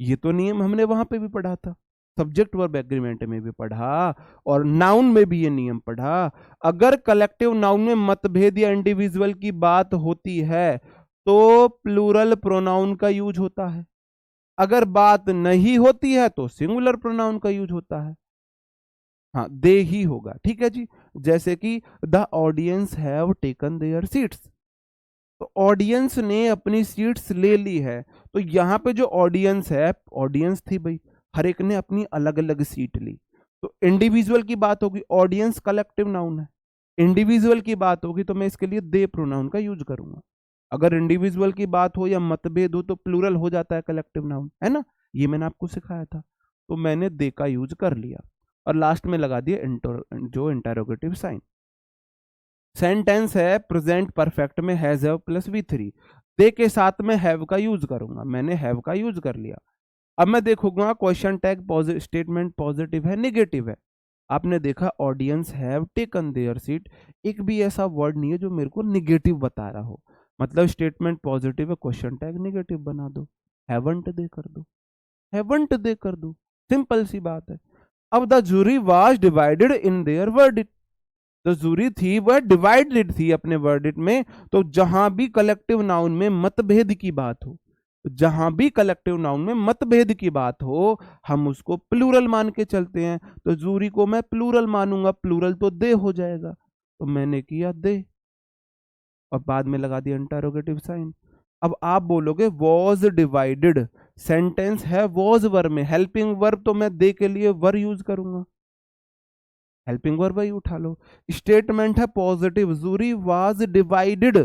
ये तो नियम हमने वहां पे भी पढ़ा था, सब्जेक्ट वर्ब एग्रीमेंट में भी पढ़ा और नाउन में भी ये नियम पढ़ा। अगर कलेक्टिव नाउन में मतभेद या इंडिविजुअल की बात होती है तो प्लूरल प्रोनाउन का यूज होता है, अगर बात नहीं होती है तो सिंगुलर प्रोनाउन का यूज होता है। हाँ, दे ही होगा। ठीक है जी, जैसे कि the audience have taken there seats, तो ऑडियंस ने अपनी सीट्स ले ली है, तो यहाँ पे जो ऑडियंस है, ऑडियंस थी भाई, हर एक ने अपनी अलग अलग सीट ली, तो इंडिविजुअल की बात होगी, ऑडियंस कलेक्टिव नाउन है, इंडिविजुअल की बात होगी तो मैं इसके लिए दे प्रोनाउन का यूज करूंगा। अगर इंडिविजुअल की बात हो या मतभेद हो तो प्लूरल हो जाता है कलेक्टिव नाउन, है ना, ये मैंने आपको सिखाया था, तो मैंने दे का यूज कर लिया और लास्ट में लगा दिया जो इंटरोगेटिव साइन। सेंटेंस है प्रेजेंट परफेक्ट में हैज हैव प्लस V3, दे के साथ में हैव का यूज करूंगा, मैंने हैव का यूज कर लिया। अब मैं देखूंगा क्वेश्चन टैग स्टेटमेंट पॉजिटिव है निगेटिव है, आपने देखा audience have taken there seat, एक भी ऐसा वर्ड नहीं है जो मेरे को निगेटिव बता रहा हो, मतलब स्टेटमेंट पॉजिटिव है, क्वेश्चन टैग निगेटिव बना दो, हैवंट दे कर दो, हैवंट दे कर दो, सिंपल सी बात है। अब the jury was divided in their verdict, तो जूरी थी वह डिवाइडेड थी अपने वर्डिक्ट में, तो जहां भी कलेक्टिव नाउन में मतभेद की बात हो, जहां भी कलेक्टिव नाउन में मतभेद की बात हो हम उसको प्लूरल मान के चलते हैं, तो जूरी को मैं प्लूरल मानूंगा, प्लूरल तो दे हो जाएगा, तो मैंने किया दे और बाद में लगा दिया इंटरोगेटिव साइन। अब आप बोलोगे वॉज डिवाइडेड, सेंटेंस है वॉज वर्ब में, हेल्पिंग वर्ब तो मैं दे के लिए वर यूज करूंगा, हेल्पिंग वर्ब ही उठा लो। स्टेटमेंट है पॉजिटिव, जूरी वाज डिवाइडेड,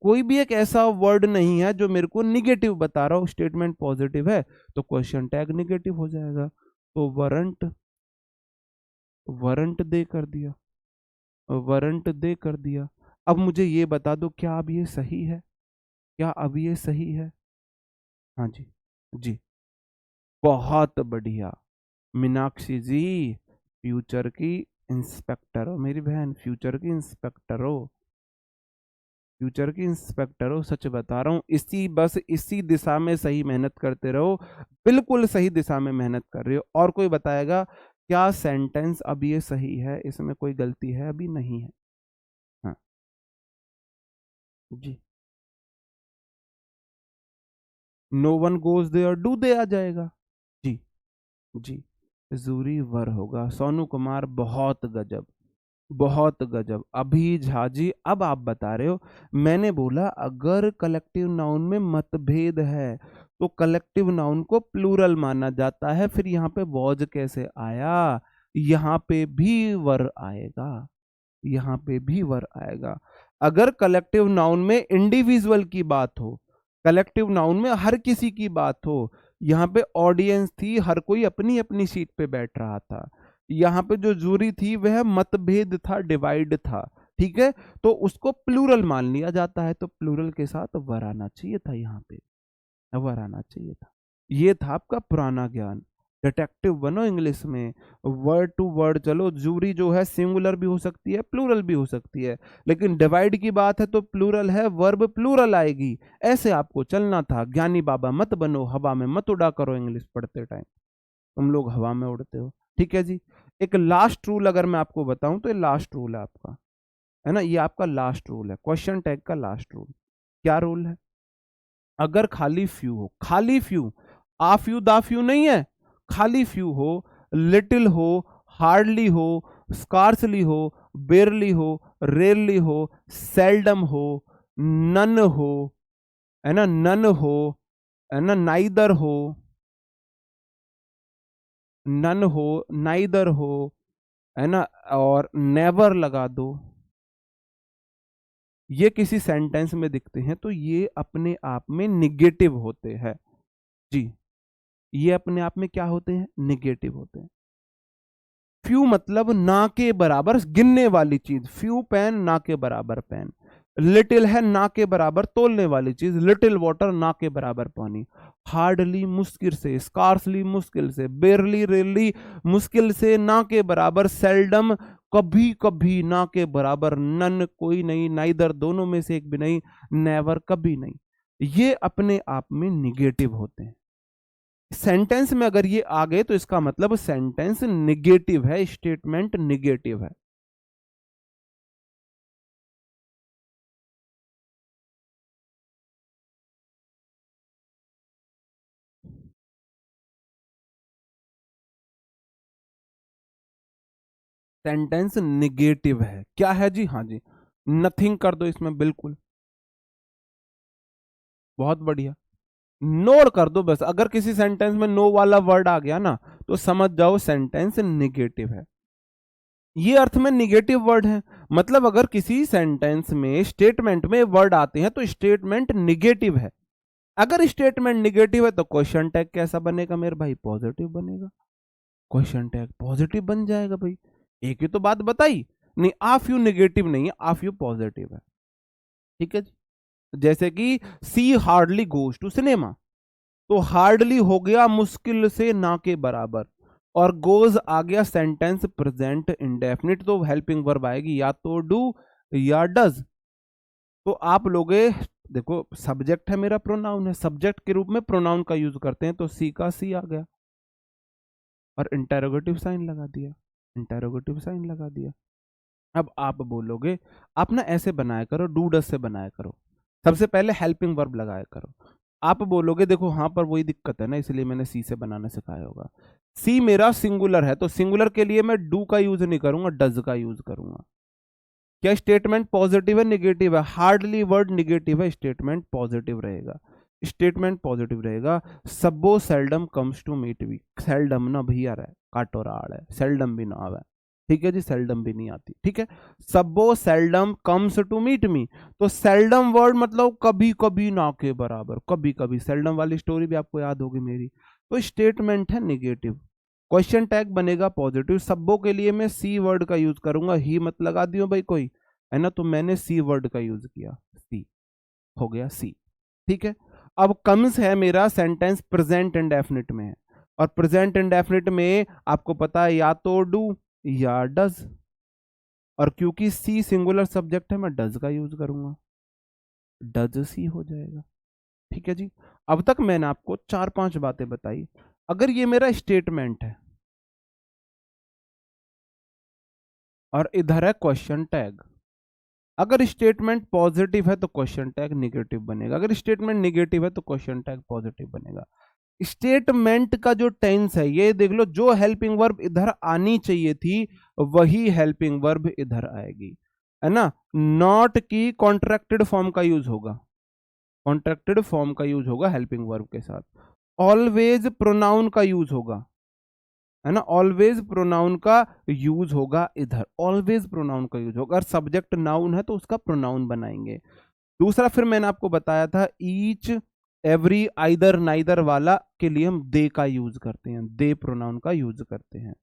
कोई भी एक ऐसा वर्ड नहीं है जो मेरे को निगेटिव बता रहा हो, स्टेटमेंट पॉजिटिव है तो क्वेश्चन टैग निगेटिव हो जाएगा, तो वरंट, वरंट दे कर दिया, वरंट दे कर दिया। अब मुझे ये बता दो क्या अब ये सही है, क्या अब ये सही है? हाँ जी, जी, बहुत बढ़िया। मीनाक्षी जी, फ्यूचर की इंस्पेक्टर हो मेरी बहन, फ्यूचर की इंस्पेक्टर हो, फ्यूचर की इंस्पेक्टर हो, सच बता रहा हूँ। बस इसी दिशा में सही मेहनत करते रहो, बिल्कुल सही दिशा में मेहनत कर रहे हो। और कोई बताएगा क्या सेंटेंस अब ये सही है, इसमें कोई गलती है? अभी नहीं है। हाँ जी, no one goes there, do they आ जाएगा। जी, जी, जूरी वर होगा। सोनू कुमार, बहुत गजब, बहुत गजब। अभी झा जी, अब आप बता रहे हो, मैंने बोला अगर कलेक्टिव नाउन में मतभेद है तो कलेक्टिव नाउन को प्लूरल माना जाता है, फिर यहाँ पे वॉज कैसे आया? यहाँ पे भी वर आएगा, यहाँ पे भी वर आएगा। अगर कलेक्टिव नाउन में इंडिविजुअल की बात हो, कलेक्टिव नाउन में हर किसी की बात हो, यहाँ पे ऑडियंस थी, हर कोई अपनी अपनी सीट पे बैठ रहा था, यहाँ पे जो जूरी थी वह मतभेद था, डिवाइड था, ठीक है, तो उसको प्लूरल मान लिया जाता है, तो प्लूरल के साथ वर आना चाहिए था, यहाँ पे वर आना चाहिए था। ये था आपका पुराना ज्ञान। डिटेक्टिव बनो इंग्लिश में, वर्ड टू वर्ड चलो। जूरी जो है सिंगुलर भी हो सकती है, प्लूरल भी हो सकती है, लेकिन डिवाइड की बात है तो प्लूरल है, वर्ब प्लूरल आएगी। ऐसे आपको चलना था। ज्ञानी बाबा मत बनो, हवा में मत उड़ा करो इंग्लिश पढ़ते टाइम, तुम लोग हवा में उड़ते हो। ठीक है जी। एक लास्ट रूल अगर मैं आपको बताऊं तो ये लास्ट रूल है आपका, है ना, ये आपका लास्ट रूल है, क्वेश्चन टैग का लास्ट रूल। क्या रूल है? अगर खाली फ्यू हो, खाली फ्यू, आ फ्यू दा फ्यू नहीं है, खाली फ्यू हो, लिटिल हो, हार्डली हो, स्कार्सली हो, बेरली हो, रेयरली हो, सेल्डम हो, नन हो, है ना, नन हो, है ना, नाइदर हो, नन हो, नाइदर हो, है ना, और नेवर लगा दो, ये किसी सेंटेंस में दिखते हैं तो ये अपने आप में निगेटिव होते हैं। जी, ये अपने आप में क्या होते हैं? निगेटिव होते हैं। फ्यू मतलब ना के बराबर, गिनने वाली चीज, फ्यू पेन ना के बराबर पेन। लिटिल है ना के बराबर तोलने वाली चीज, लिटिल वाटर ना के बराबर पानी। हार्डली मुश्किल से, स्कार्सली मुश्किल से, बेरली रेरली मुश्किल से ना के बराबर, सेल्डम कभी कभी ना के बराबर, नन कोई नहीं, नाइदर दोनों में से एक भी नहीं, नेवर कभी नहीं। ये अपने आप में निगेटिव होते हैं। सेंटेंस में अगर ये आ गए तो इसका मतलब सेंटेंस निगेटिव है, स्टेटमेंट निगेटिव है। सेंटेंस निगेटिव है, क्या है जी? हाँ जी, नथिंग कर दो इसमें, बिल्कुल, बहुत बढ़िया। नोट कर दो बस, अगर किसी सेंटेंस में नो वाला वर्ड आ गया ना तो समझ जाओ सेंटेंस निगेटिव है। ये अर्थ में निगेटिव वर्ड है, मतलब अगर किसी सेंटेंस में, स्टेटमेंट में वर्ड आते हैं तो स्टेटमेंट निगेटिव है। अगर स्टेटमेंट निगेटिव है तो क्वेश्चन टैग कैसा बनेगा मेरे भाई? पॉजिटिव बनेगा। क्वेश्चन टैग पॉजिटिव बन जाएगा भाई। एक ही तो बात बताई, नहीं आफ यू निगेटिव नहीं है, आफ यू पॉजिटिव है। ठीक है जी। जैसे कि सी हार्डली गोज टू सिनेमा, तो हार्डली हो गया मुश्किल से ना के बराबर, और गोज आ गया सेंटेंस प्रेजेंट इंडेफिनिट, तो हेल्पिंग वर्ब आएगी या तो डू या डज। तो आप लोगे, देखो सब्जेक्ट है मेरा, प्रोनाउन है, सब्जेक्ट के रूप में प्रोनाउन का यूज करते हैं, तो सी का सी आ गया और इंटेरोगेटिव साइन लगा दिया, इंटेरोगेटिव साइन लगा दिया। अब आप बोलोगे, आप ना ऐसे बनाया करो, डू डज से बनाया करो, सबसे पहले हेल्पिंग वर्ब लगाया करो। आप बोलोगे देखो हाँ पर वही दिक्कत है ना, इसलिए मैंने सी से बनाना सिखाया होगा। सी मेरा सिंगुलर है, तो सिंगुलर के लिए मैं डू का यूज नहीं करूंगा, डज का यूज करूंगा। क्या स्टेटमेंट पॉजिटिव है निगेटिव है? हार्डली वर्ड निगेटिव है, स्टेटमेंट पॉजिटिव रहेगा, स्टेटमेंट पॉजिटिव रहेगा। सबो seldom comes to meet me, seldom ना भैया रहा है, काटो राड़ है, सेल्डम भी ना आवे। ठीक है जी, सेल्डम भी नहीं आती। ठीक है, सबो seldom comes to meet me, तो सेल्डम वर्ड मतलब कभी कभी ना के बराबर, कभी कभी। सेल्डम वाली स्टोरी भी आपको याद होगी मेरी। तो स्टेटमेंट है निगेटिव, क्वेश्चन टैग बनेगा पॉजिटिव। सबो के लिए मैं सी वर्ड का यूज करूंगा, ही मत लगा दियो भाई कोई, है ना, तो मैंने सी वर्ड का यूज किया, सी हो गया सी। ठीक है। अब कम्स है मेरा सेंटेंस प्रेजेंट इंडेफिनिट में है, और प्रेजेंट इंडेफिनिट में आपको पता है या तो डू या डज, और क्योंकि सी सिंगुलर सब्जेक्ट है मैं डज का यूज करूंगा, डज सी हो जाएगा। ठीक है जी। अब तक मैंने आपको 4-5 बातें बताई। अगर ये मेरा स्टेटमेंट है और इधर है क्वेश्चन टैग, अगर स्टेटमेंट पॉजिटिव है तो क्वेश्चन टैग निगेटिव बनेगा, अगर स्टेटमेंट निगेटिव है तो क्वेश्चन टैग पॉजिटिव बनेगा। स्टेटमेंट का जो टेंस है ये देख लो, जो हेल्पिंग वर्ब इधर आनी चाहिए थी वही हेल्पिंग वर्ब इधर आएगी, है ना। नॉट की कॉन्ट्रैक्टेड फॉर्म का यूज होगा, कॉन्ट्रैक्टेड फॉर्म का यूज होगा हेल्पिंग वर्ब के साथ। ऑलवेज प्रोनाउन का यूज होगा, है ना, ऑलवेज प्रोनाउन का यूज होगा इधर, ऑलवेज प्रोनाउन का यूज होगा। अगर सब्जेक्ट नाउन है तो उसका प्रोनाउन बनाएंगे। दूसरा फिर मैंने आपको बताया था ईच एवरी आइदर नाइदर वाला के लिए हम दे का यूज करते हैं, दे प्रोनाउन का यूज करते हैं।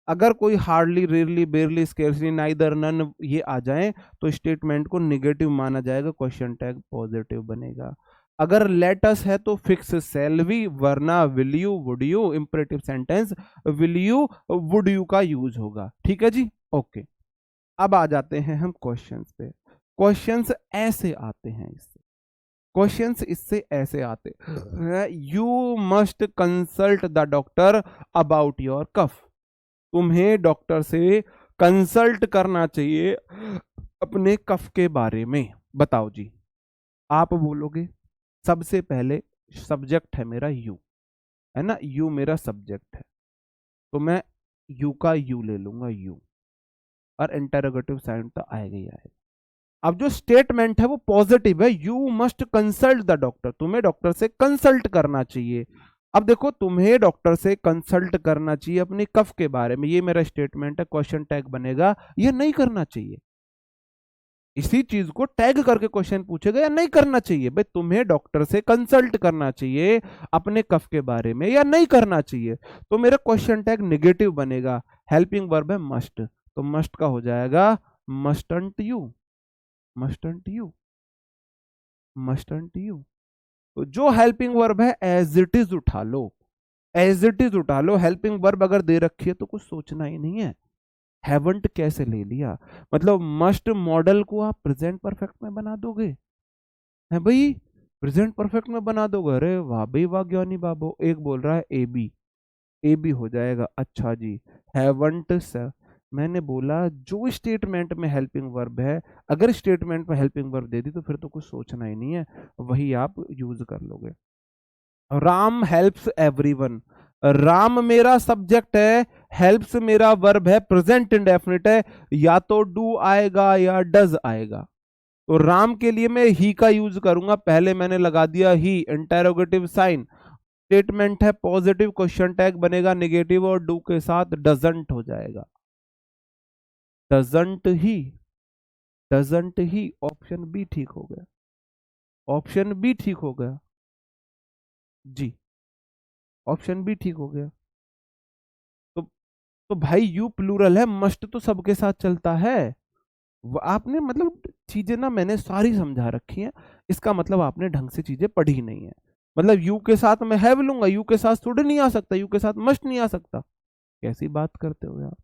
अगर कोई hardly, rarely, barely, scarcely, neither, none ये आ जाए तो स्टेटमेंट को निगेटिव माना जाएगा, क्वेश्चन टैग पॉजिटिव बनेगा। अगर लेटस है तो फिक्स सेल वी, वरना will you, would you, imperative sentence will you, would you का यूज होगा। ठीक है जी, ओके। अब आ जाते हैं हम क्वेश्चंस पे। क्वेश्चंस ऐसे आते हैं, इससे क्वेश्चंस इससे ऐसे आते हैं, you must consult the doctor about your cough, तुम्हें डॉक्टर से कंसल्ट करना चाहिए अपने कफ के बारे में। बताओ जी, आप बोलोगे सबसे पहले सब्जेक्ट है मेरा यू, है ना, यू मेरा सब्जेक्ट है, तो मैं यू का यू ले लूंगा, यू, और इंटरोगेटिव साइन तो आएगा ही आएगा। अब जो स्टेटमेंट है वो पॉजिटिव है, you must consult the doctor, तुम्हें डॉक्टर से कंसल्ट करना चाहिए। अब देखो, तुम्हें डॉक्टर से कंसल्ट करना चाहिए अपनी कफ के बारे में, ये मेरा स्टेटमेंट है, क्वेश्चन टैग बनेगा, ये नहीं करना चाहिए। इसी चीज को टैग करके क्वेश्चन पूछेगा या नहीं करना चाहिए, भाई तुम्हें डॉक्टर से कंसल्ट करना चाहिए अपने कफ के बारे में या नहीं करना चाहिए, तो मेरा क्वेश्चन टैग नेगेटिव बनेगा। हेल्पिंग वर्ब है मस्ट, तो मस्ट का हो जाएगा mustn't you, mustn't you, mustn't you. तो जो हेल्पिंग वर्ब है एज इट इज उठा लो, एज इट इज उठा लो। हेल्पिंग वर्ब अगर दे रखी है तो कुछ सोचना ही नहीं है। हैवंट कैसे ले लिया, मतलब मस्ट मॉडल को आप प्रेजेंट परफेक्ट में बना दोगे, है भाई, प्रेजेंट परफेक्ट में बना दोगे, अरे वाह भाई वाह ज्ञानी बाबू। एक बोल रहा है ए बी, ए बी हो जाएगा, अच्छा जी। हैवंट सर, मैंने बोला जो स्टेटमेंट में हेल्पिंग वर्ब है, अगर स्टेटमेंट में हेल्पिंग वर्ब दे दी तो फिर तो कुछ सोचना ही नहीं है, वही आप यूज कर लोगे। राम हेल्प्स एवरीवन, राम मेरा सब्जेक्ट है, हेल्प्स मेरा वर्ब है, प्रेजेंट इंडेफिनिट है, या तो डू आएगा या डज आएगा। तो राम के लिए मैं ही का यूज करूंगा, पहले मैंने लगा दिया ही, इंटेरोगेटिव साइन, स्टेटमेंट है पॉजिटिव, क्वेश्चन टैग बनेगा नेगेटिव, और डू के साथ डजंट हो जाएगा, doesn't he, doesn't he. Option B ठीक हो गया, ऑप्शन बी ठीक हो गया जी, ऑप्शन बी ठीक हो गया। तो तो भाई यू प्लूरल है, मस्ट तो सबके साथ चलता है। आपने मतलब चीजें ना मैंने सारी समझा रखी हैं, इसका मतलब आपने ढंग से चीजें पढ़ी नहीं है। मतलब यू के साथ मैं हैव लूंगा, यू के साथ शुड नहीं आ सकता, यू के साथ मस्ट नहीं आ सकता, कैसी बात करते हो यार,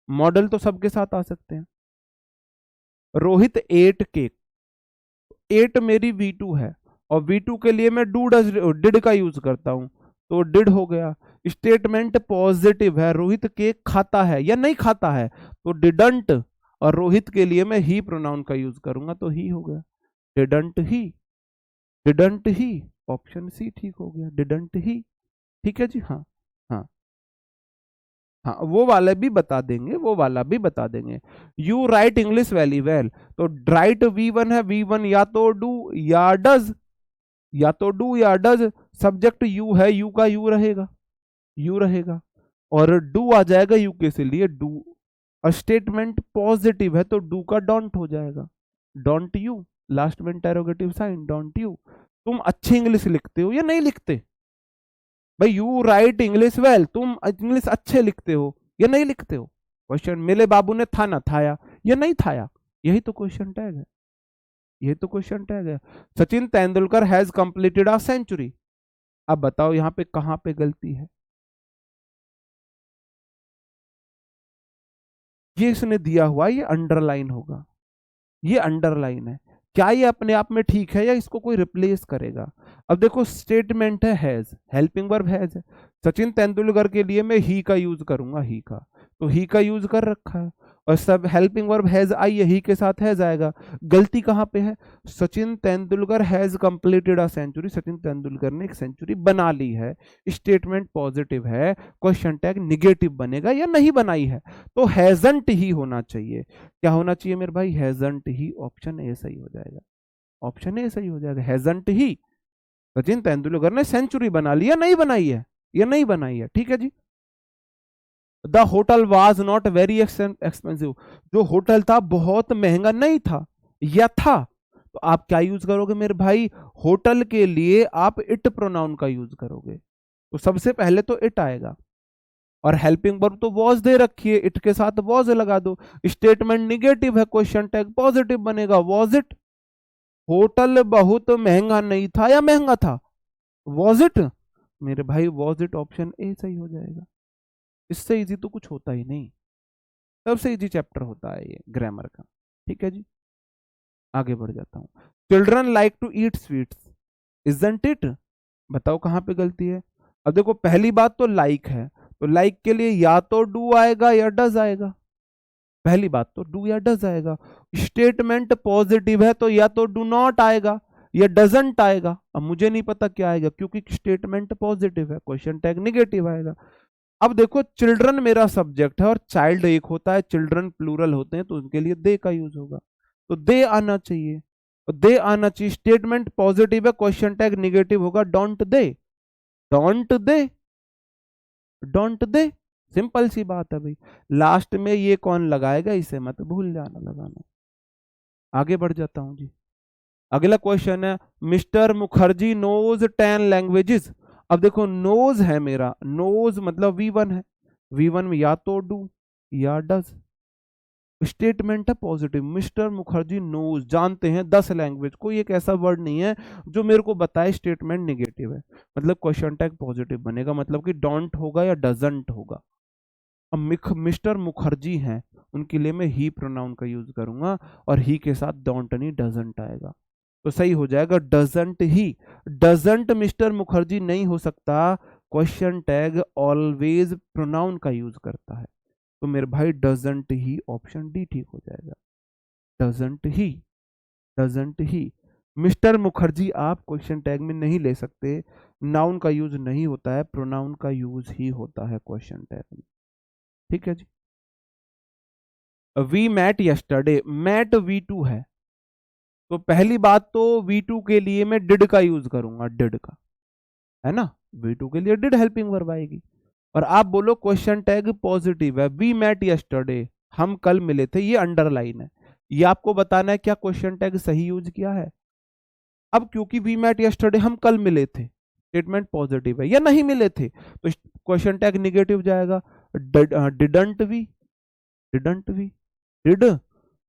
मॉडल तो सबके साथ आ सकते हैं। रोहित एट केक, एट मेरी V2 है, और V2 के लिए मैं डू डज डिड का यूज करता हूं, तो डिड हो गया। स्टेटमेंट पॉजिटिव है, रोहित केक खाता है या नहीं खाता है, तो डिडंट, और रोहित के लिए मैं ही प्रोनाउन का यूज करूंगा, तो ही हो गया, didn't he, didn't he. Option C ठीक हो गया, डिडंट ही। ठीक है जी, हाँ हाँ हाँ, वो वाला भी बता देंगे, वो वाला भी बता देंगे। You right English very well, तो राइट V1 है, V1 या तो डू या डज, या तो डू या डज, सब्जेक्ट यू है, यू का यू रहेगा, यू रहेगा, और डू आ जाएगा यू के से लिए डू, और स्टेटमेंट पॉजिटिव है तो डू का डोंट हो जाएगा, डोंट यू, लास्ट में इंटरोगेटिव साइन, डोंट यू। तुम अच्छी इंग्लिश लिखते हो या नहीं लिखते, भाई यू राइट इंग्लिश वेल, तुम इंग्लिश अच्छे लिखते हो या नहीं लिखते हो। क्वेश्चन, मेरे बाबू ने थाना थाया या नहीं थाया, यही तो क्वेश्चन टैग है। ये तो क्वेश्चन टैग है। Sachin Tendulkar has completed a century. अब बताओ यहाँ पे कहां पे गलती है। ये इसने दिया हुआ, ये अंडरलाइन होगा, ये अंडरलाइन है। क्या ये अपने आप में ठीक है या इसको कोई रिप्लेस करेगा। अब देखो स्टेटमेंट है हैज, हेल्पिंग वर्ब हैज है। सचिन तेंदुलकर के लिए मैं ही का यूज करूंगा, ही का, तो ही का यूज कर रखा है। और सब हेल्पिंग वर्ब हैज आई है, ही के साथ हैज आएगा। गलती कहां पे है। Sachin Tendulkar has completed a century, Sachin Tendulkar ने एक सेंचुरी बना ली है। स्टेटमेंट पॉजिटिव है, क्वेश्चन टैग निगेटिव बनेगा या नहीं बनाई है, तो हैजंट ही होना चाहिए। क्या होना चाहिए मेरे भाई, हैजंट ही। ऑप्शन ए सही हो जाएगा, ऑप्शन ए सही हो जाएगा, हैजंट ही। सचिन तेंदुलकर ने सेंचुरी बना ली, या नहीं बनाई है, या नहीं बनाई है, ठीक है जी। The hotel was not very expensive, जो होटल था बहुत महंगा नहीं था, या था। तो आप क्या यूज करोगे मेरे भाई, होटल के लिए आप इट प्रोनाउन का यूज करोगे, तो सबसे पहले तो इट आएगा। और हेल्पिंग वर्ब तो वॉज दे रखी है, इट के साथ वॉज लगा दो। स्टेटमेंट निगेटिव है, क्वेश्चन टैग पॉजिटिव बनेगा, वॉज इट। होटल बहुत महंगा नहीं था या महंगा था, वॉज इट। मेरे भाई वॉज इट, ऑप्शन ए सही हो जाएगा। इससे इजी तो कुछ होता ही नहीं, सबसे इजी चैप्टर होता है ये ग्रामर का, ठीक है जी। आगे बढ़ जाता हूं। Children like to eat sweets, isn't it. बताओ कहां पे गलती है। अब देखो पहली बात तो लाइक है, तो लाइक के लिए या तो डू आएगा या डज आएगा। पहली बात तो डू या डज आएगा। स्टेटमेंट पॉजिटिव है तो या तो डू नॉट आएगा या डजंट आएगा। अब मुझे नहीं पता क्या आएगा, क्योंकि स्टेटमेंट पॉजिटिव है, क्वेश्चन टैग निगेटिव आएगा। अब देखो चिल्ड्रन मेरा सब्जेक्ट है और चाइल्ड एक होता है, चिल्ड्रन प्लूरल होते हैं, तो उनके लिए दे का यूज होगा, तो दे आना चाहिए, तो दे आना चाहिए। स्टेटमेंट पॉजिटिव है, क्वेश्चन टैग निगेटिव होगा, don't they, don't they, don't they. Simple सी बात है भाई। लास्ट में ये कौन लगाएगा, इसे मत भूल जाना लगाना। आगे बढ़ जाता हूं जी। अगला क्वेश्चन है, मिस्टर मुखर्जी नोज 10 लैंग्वेजेस। अब देखो नोज है मेरा, नोज मतलब V1 है, V1 में या तो डू या डज। स्टेटमेंट है पॉजिटिव, मिस्टर मुखर्जी नोज, जानते हैं 10 लैंग्वेज। कोई एक ऐसा वर्ड नहीं है जो मेरे को बताए स्टेटमेंट निगेटिव है, मतलब क्वेश्चन टैग पॉजिटिव बनेगा, मतलब कि डोंट होगा या डजंट होगा। अब मिस्टर मुखर्जी हैं, उनके लिए मैं ही प्रोनाउन का यूज करूंगा, और ही के साथ डोंट नहीं डजंट आएगा, तो सही हो जाएगा doesn't he. Doesn't mister Mukherjee नहीं हो सकता, क्वेश्चन टैग ऑलवेज प्रोनाउन का यूज करता है, तो मेरे भाई डजंट ही, ऑप्शन डी ठीक हो जाएगा। Doesn't he, doesn't he. Mister Mukherjee आप क्वेश्चन टैग में नहीं ले सकते, नाउन का यूज नहीं होता है, प्रोनाउन का यूज ही होता है क्वेश्चन टैग में, ठीक है जी। We met yesterday, met V2 है, तो पहली बात तो V2 के लिए मैं डिड का यूज करूंगा, डिड का, है ना, V2 के लिए डिड हेल्पिंग वर्ब आएगी। और आप बोलो क्वेश्चन टैग पॉजिटिव है, वी मैट यस्टरडे, हम कल मिले थे, ये अंडरलाइन है, ये आपको बताना है क्या क्वेश्चन टैग सही यूज किया है। अब क्योंकि वी मैट यस्टरडे हम कल मिले थे, स्टेटमेंट पॉजिटिव है, या नहीं मिले थे, तो क्वेश्चन टैग निगेटिव जाएगा, didn't we, didn't we, did,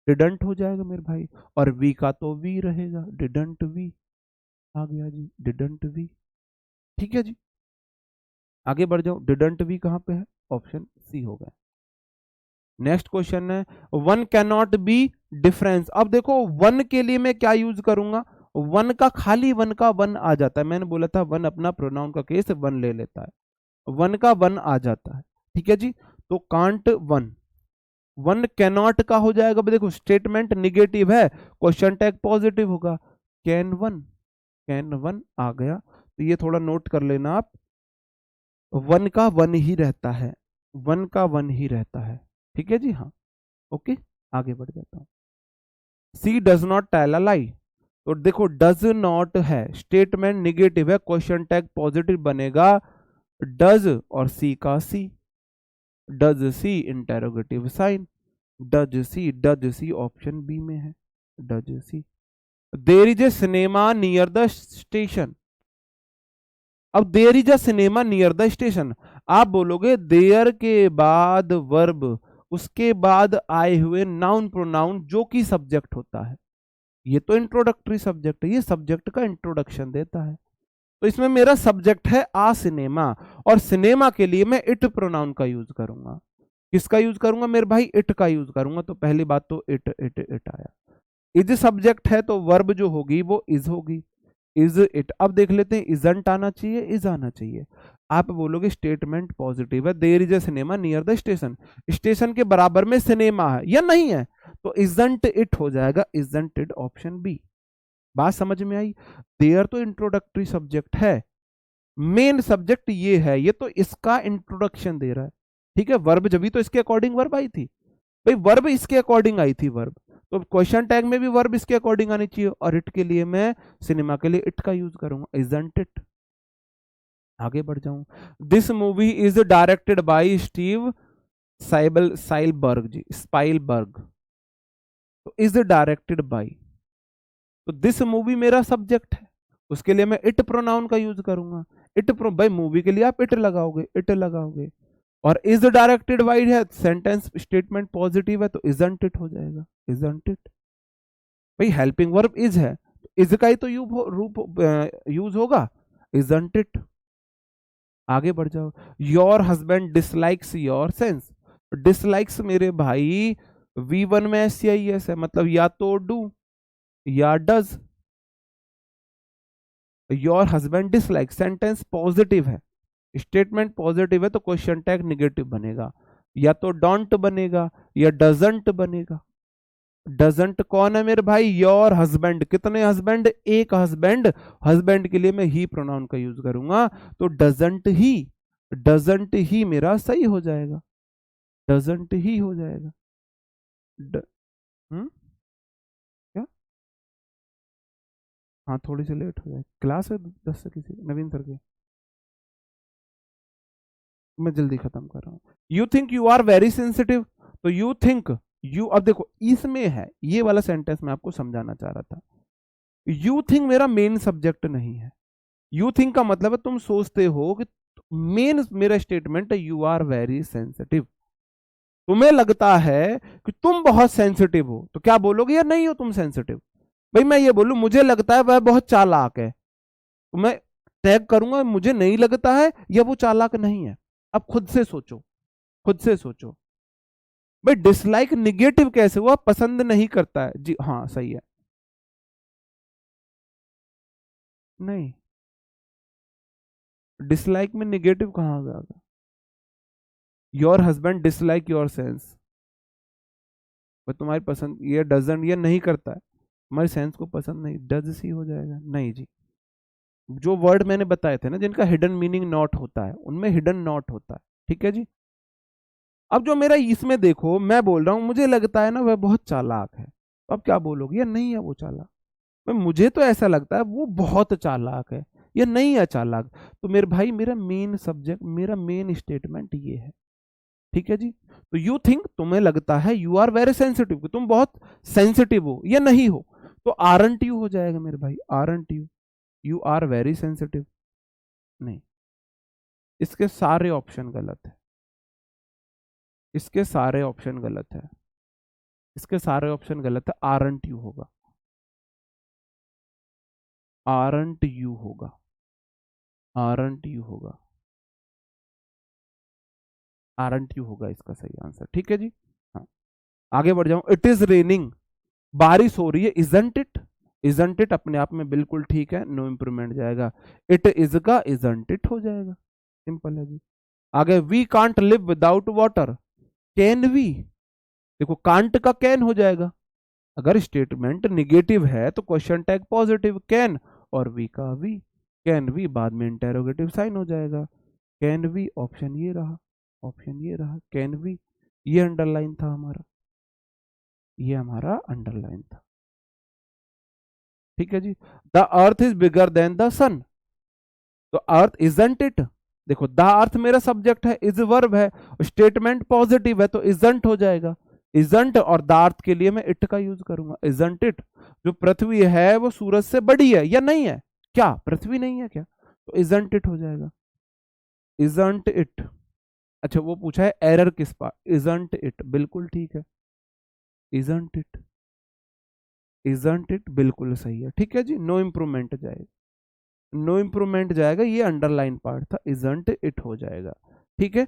didn't हो जाएगा मेरे भाई, और वी का तो वी रहेगा, डिडंट वी आ गया जी, डिडंट वी, ठीक है जी। आगे बढ़ जाओ, डिडंट वी कहां पे है, ऑप्शन सी हो गया। नेक्स्ट क्वेश्चन है, one can not be difference. अब देखो वन के लिए मैं क्या यूज करूंगा, वन का खाली वन का वन आ जाता है, मैंने बोला था वन अपना प्रोनाउन का केस वन ले लेता है, वन का वन आ जाता है, ठीक है जी। तो कांट वन, वन कैनॉट का हो जाएगा, देखो स्टेटमेंट निगेटिव है, क्वेश्चन टैग पॉजिटिव होगा, कैन वन, कैन वन आ गया, तो ये थोड़ा नोट कर लेना आप, वन का वन ही रहता है, वन का वन ही रहता है, ठीक है जी, हाँ ओके। आगे बढ़ जाता हूं। She does not tell a lie, तो देखो डज नॉट है, स्टेटमेंट निगेटिव है, क्वेश्चन टैग पॉजिटिव बनेगा, डज और सी का she, does she interrogative sign, does she option B में है, does she. There is a cinema near the station. अब there is a cinema near the station, आप बोलोगे there के बाद वर्ब, उसके बाद आए हुए नाउन प्रोनाउन जो कि सब्जेक्ट होता है, ये तो इंट्रोडक्टरी सब्जेक्ट है, ये सब्जेक्ट का इंट्रोडक्शन देता है। तो इसमें मेरा सब्जेक्ट है आ सिनेमा, और सिनेमा के लिए मैं इट प्रोनाउन का यूज करूंगा। किसका यूज करूंगा मेरे भाई? इट का यूज करूंगा। तो पहली बात तो इट इट इट आया। इज सब्जेक्ट है तो वर्ब जो होगी वो इज होगी, इज इट। अब देख लेते हैं, इजंट आना चाहिए, इज आना चाहिए। आप बोलोगे स्टेटमेंट पॉजिटिव है, there is a cinema near the station, station के बराबर में सिनेमा है या नहीं है, तो इजंट इट हो जाएगा, इजंट इट ऑप्शन बी। बात समझ में आई? देयर तो इंट्रोडक्टरी सब्जेक्ट है, मेन सब्जेक्ट ये है, ये तो इसका इंट्रोडक्शन दे रहा है। ठीक है, वर्ब जब भी तो इसके अकॉर्डिंग वर्ब आई थी भाई, वर्ब इसके अकॉर्डिंग आई थी वर्ब, तो क्वेश्चन टैग में भी वर्ब इसके अकॉर्डिंग आनी चाहिए, और इट के लिए मैं सिनेमा के लिए इट का यूज करूंगा, इजंट इट। आगे बढ़ जाऊं, this movie is directed by Steve Spielberg ji, Spielberg. तो इज डायरेक्टेड बाय, तो दिस मूवी मेरा सब्जेक्ट है, उसके लिए मैं इट प्रोनाउन का यूज करूंगा। इट प्रो भाई मूवी के लिए आप इट लगाओगे, इट लगाओगे, और इज डायरेक्टेड बाय है, सेंटेंस स्टेटमेंट पॉजिटिव है, तो इजंट इट हो जाएगा, इजंट इट। भाई हेल्पिंग वर्ब इज है, तो इज का ही तो रूप यूज होगा, इजंट इट। आगे बढ़ जाओ, your husband dislikes your sense. Dislikes मेरे भाई V1 में SCIS है, मतलब या तो डू या does. Your husband dislike, sentence positive है, स्टेटमेंट पॉजिटिव है, तो क्वेश्चन टैग निगेटिव बनेगा, या तो डोंट बनेगा या डजंट बनेगा। डजंट कौन है मेरे भाई? Your husband. कितने हस्बैंड? एक हस्बैंड। हस्बैंड के लिए मैं ही प्रोनाउन का यूज करूंगा, तो डजंट ही, डजंट ही मेरा सही हो जाएगा, डजंट ही हो जाएगा। ड, हम्म, क्या? हाँ थोड़ी सी लेट हो जाए, क्लास है 10 से किसी नवीन सर की, मैं जल्दी खत्म कर रहा हूँ। You think you are very sensitive, तो यू थिंक, यू, अब देखो इसमें है, ये वाला सेंटेंस मैं आपको समझाना चाह रहा था। यू थिंक मेरा मेन सब्जेक्ट नहीं है, यू थिंक का मतलब है तुम सोचते हो कि, मेन मेरा स्टेटमेंट है यू आर वेरी सेंसिटिव। तुम्हें लगता है कि तुम बहुत सेंसिटिव हो, तो क्या बोलोगे? या नहीं हो तुम सेंसिटिव। भाई मैं ये बोलूं मुझे लगता है वह बहुत चालाक है, तो मैं टैग करूंगा मुझे नहीं लगता है या वो चालाक नहीं है। अब खुद से सोचो, खुद से सोचो। भाई डिसलाइक निगेटिव कैसे हुआ? पसंद नहीं करता है जी, हाँ सही है। नहीं, डिसलाइक में निगेटिव कहाँ आ गया? Your husband dislike your sense, तुम्हारी पसंद, ये डजंट, ये नहीं करता है, तुम्हारी सेंस को पसंद नहीं, डज सी हो जाएगा, नहीं जी। जो वर्ड मैंने बताए थे ना जिनका हिडन मीनिंग नॉट होता है, उनमें हिडन नॉट होता है, ठीक है जी। अब जो मेरा इसमें देखो, मैं बोल रहा हूं मुझे लगता है ना वह बहुत चालाक है, तो अब क्या बोलोगे? या नहीं है वो चालाक। भाई मुझे तो ऐसा लगता है वो बहुत चालाक है, या नहीं है चालाक। तो मेरे भाई मेरा मेन सब्जेक्ट, मेरा मेन स्टेटमेंट ये है, ठीक है जी। तो यू थिंक, तुम्हें लगता है, यू आर वेरी सेंसिटिव, तुम बहुत सेंसिटिव हो या नहीं हो, तो आरंट यू हो जाएगा मेरे भाई, aren't you, you are very sensitive. नहीं, इसके सारे ऑप्शन गलत है, इसके सारे ऑप्शन गलत है, इसके सारे ऑप्शन गलत है, आरंट यू होगा, आरंट यू होगा, आरंट यू होगा, आरंट यू होगा इसका सही आंसर, ठीक है जी। हाँ, आगे बढ़ जाऊं, इट इज रेनिंग, बारिश हो रही है, इजंट इट। इजंट इट अपने आप में बिल्कुल ठीक है, नो इंप्रूवमेंट जाएगा, इट इज का इजंट इट हो जाएगा, सिंपल है जी। आगे, we can't live without water, can we. देखो कांट का कैन हो जाएगा, अगर स्टेटमेंट निगेटिव है तो क्वेश्चन टैग पॉजिटिव कैन, और वी का वी, कैन वी बाद में इंटेरोगेटिव साइन हो जाएगा, कैन वी ऑप्शन ये रहा, ऑप्शन ये रहा, कैन वी। ये अंडरलाइन था हमारा, ये हमारा अंडरलाइन था, ठीक है जी। The earth is bigger than the sun, तो अर्थ इजंट इट। देखो द अर्थ मेरा सब्जेक्ट है, इज वर्ब है, स्टेटमेंट पॉजिटिव है, तो इजंट हो जाएगा, इजंट, और द अर्थ के लिए मैं इट का यूज करूंगा, इजंट इट। जो पृथ्वी है वो सूरज से बड़ी है या नहीं है? क्या पृथ्वी नहीं है क्या? तो इजंट इट हो जाएगा, इजंट इट। अच्छा वो पूछा है एरर किस पार्ट, इजंट इट, बिल्कुल ठीक है, इजंट इट। इजंट इट बिल्कुल सही है, ठीक है जी, नो इम्प्रूवमेंट जाएगा, नो इम्प्रूवमेंट जाएगा, ये अंडरलाइन पार्ट था, इजंट इट हो जाएगा, ठीक है।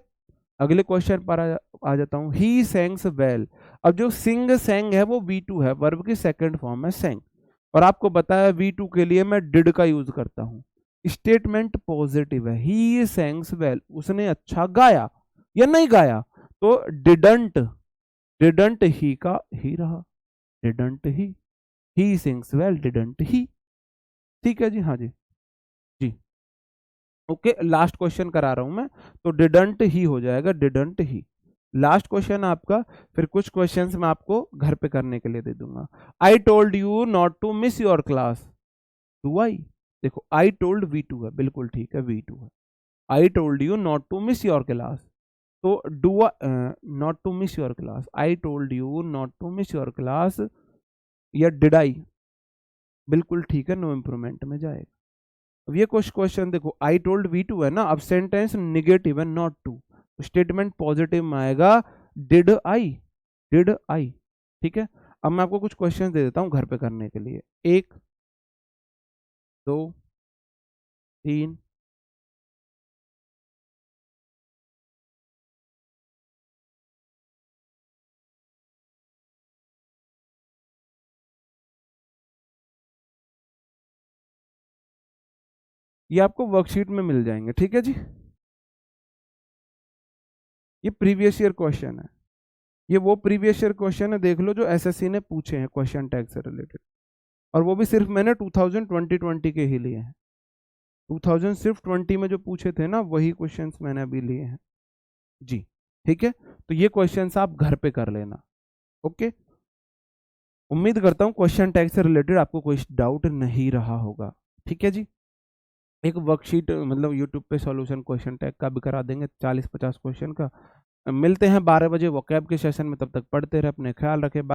अगले क्वेश्चन पर आ जाता हूं, ही सेंग्स वेल। अब जो सिंग सेंग है वो V2 है, वर्ब की सेकंड फॉर्म है सेंग, और आपको बताया V2 के लिए मैं डिड का यूज करता हूं। स्टेटमेंट पॉजिटिव है, ही सेंग्स वेल, उसने अच्छा गाया या नहीं गाया, तो डिडंट, डिडंट ही का ही रहा, didn't he sings well, didn't he, ठीक है जी, हाँ जी, जी ओके। लास्ट क्वेश्चन करा रहा हूं मैं, तो डिडंट ही हो जाएगा, डिडंट ही लास्ट क्वेश्चन आपका। फिर कुछ क्वेश्चंस मैं आपको घर पे करने के लिए दे दूंगा। I told you not to miss your class, do I, देखो आई टोल्ड V2 है, बिल्कुल ठीक है, V2 है। I told you not to miss your class, तो do not to miss your class, I told you not to miss your class, या did I, बिल्कुल ठीक है, नो इम्प्रूवमेंट में जाएगा। अब ये कुछ क्वेश्चन देखो, आई टोल्ड V2 है ना, अब सेंटेंस निगेटिव है, नॉट टू, स्टेटमेंट पॉजिटिव में आएगा, डिड आई, डिड आई, ठीक है। अब मैं आपको कुछ क्वेश्चन दे देता हूं घर पे करने के लिए, 1 2 3, ये आपको वर्कशीट में मिल जाएंगे, ठीक है जी। ये प्रीवियस ईयर क्वेश्चन है, ये वो प्रीवियस ईयर क्वेश्चन है, देख लो, जो एसएससी ने पूछे हैं क्वेश्चन टैग से रिलेटेड, और वो भी सिर्फ मैंने 2020 के ही लिए हैं, 2000 सिर्फ 20 में जो पूछे थे ना, वही क्वेश्चंस मैंने अभी लिए हैं जी, ठीक है। तो ये क्वेश्चंस आप घर पे कर लेना, ओके। उम्मीद करता हूँ क्वेश्चन टैग से रिलेटेड आपको कोई डाउट नहीं रहा होगा, ठीक है जी। एक वर्कशीट मतलब यूट्यूब पे सॉल्यूशन क्वेश्चन टैग का भी करा देंगे, 40-50 क्वेश्चन का। मिलते हैं 12 बजे वोकैब के सेशन में, तब तक पढ़ते रहे, अपने ख्याल रखें, बाय।